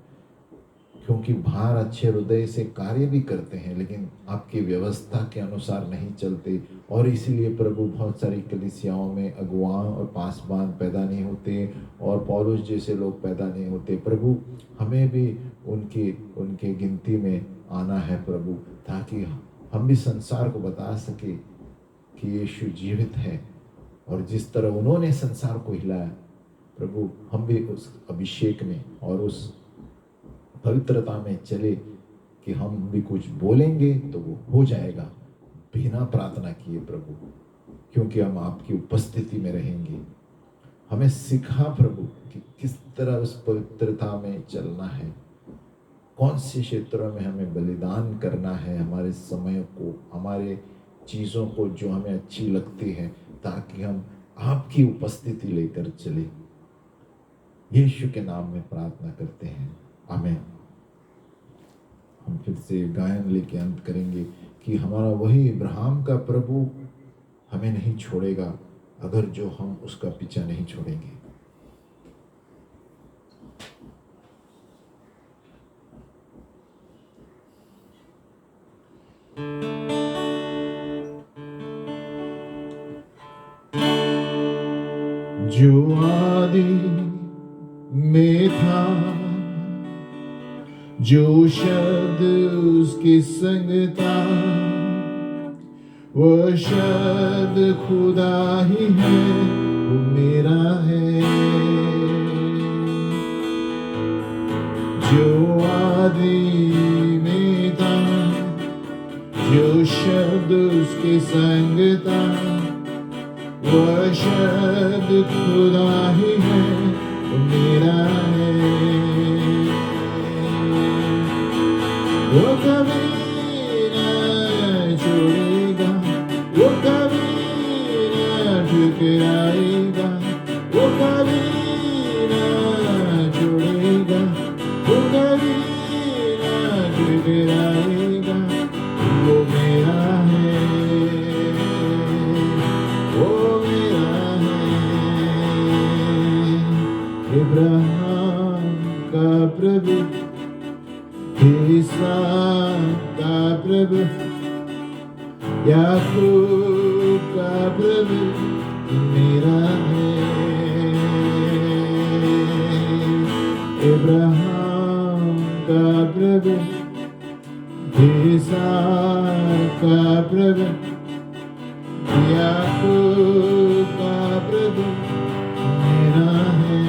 क्योंकि बाहर अच्छे हृदय से कार्य भी करते हैं लेकिन आपकी व्यवस्था के अनुसार नहीं चलते, और इसीलिए प्रभु बहुत सारी कलीसियाओं में अगुआ और पासबान पैदा नहीं होते और पौलुस जैसे लोग पैदा नहीं होते प्रभु। हमें भी उनके गिनती में आना है प्रभु, ताकि हम भी संसार को बता सके कि यीशु जीवित है, और जिस तरह उन्होंने संसार को हिलाया प्रभु, हम भी उस अभिषेक में और उस पवित्रता में चले कि हम भी कुछ बोलेंगे तो वो हो जाएगा, बिना प्रार्थना किए प्रभु, क्योंकि हम आपकी उपस्थिति में रहेंगे। हमें सिखा प्रभु कि किस तरह उस पवित्रता में चलना है, कौन से क्षेत्रों में हमें बलिदान करना है, हमारे समय को, हमारे चीज़ों को जो हमें अच्छी लगती है, ताकि हम आपकी उपस्थिति लेकर चले। यीशु के नाम में प्रार्थना करते हैं, आमीन। हम फिर से गायन लेके अंत करेंगे कि हमारा वही इब्राहिम का प्रभु हमें नहीं छोड़ेगा अगर जो हम उसका पीछा नहीं छोड़ेंगे। जो आदि में था, जो शब्द उसके संग था, वह शब्द खुदा ही है, वो मेरा है। जो आदि में था, जो शब्द उसके संग था, वह शब्द खुदा ही है, वो मेरा है। वो कभी न छोड़ेगा, वो कभी न ठुकराएगा, वो कभी न छोड़ेगा, वो कभी न ठुकराएगा, वो मेरा है, वो मेरा है। इब्राहिम का प्रभु, इसहाक का प्रभु, याकूब का प्रभु मेरा है। इब्राहिम का प्रभु, इसहाक का प्रभु, याकूब का प्रभु मेरा है।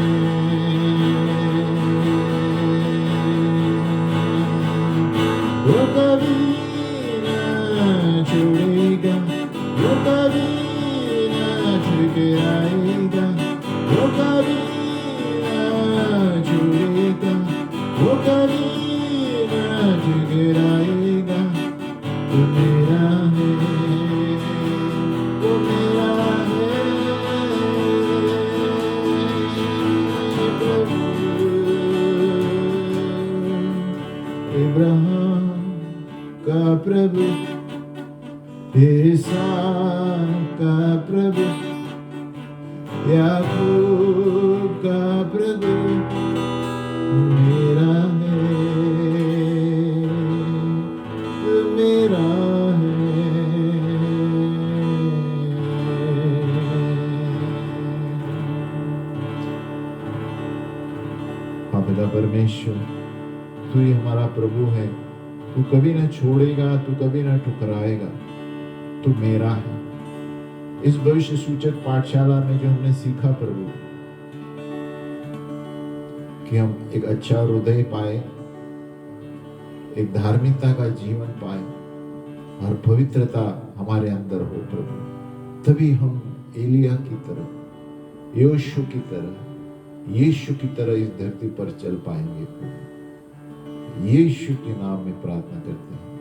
वो कभी न छोड़ेगा, वो कभी न ठुकराएगा, वो कभी न छोड़ेगा, वो कभी न ठुकराएगा, वो मेरा है, वो मेरा है। प्रभु इब्राहिम का प्रभु, इसहाक का प्रभु, याकूब का प्रभु मेरा है, मेरा है। हाँ पिता परमेश्वर, तू ही हमारा प्रभु है, तू कभी न छोड़ेगा, तू कभी न ठुकराएगा, तू मेरा है। इस भविष्य सूचक पाठशाला में जो हमने सीखा प्रभु, कि हम एक अच्छा हृदय पाए, एक धार्मिकता का जीवन पाए और पवित्रता हमारे अंदर हो प्रभु, तभी हम एलिया की तरह, योशु की तरह, यीशु की तरह इस धरती पर चल पाएंगे प्रभु। यीशु के नाम में प्रार्थना करते हैं।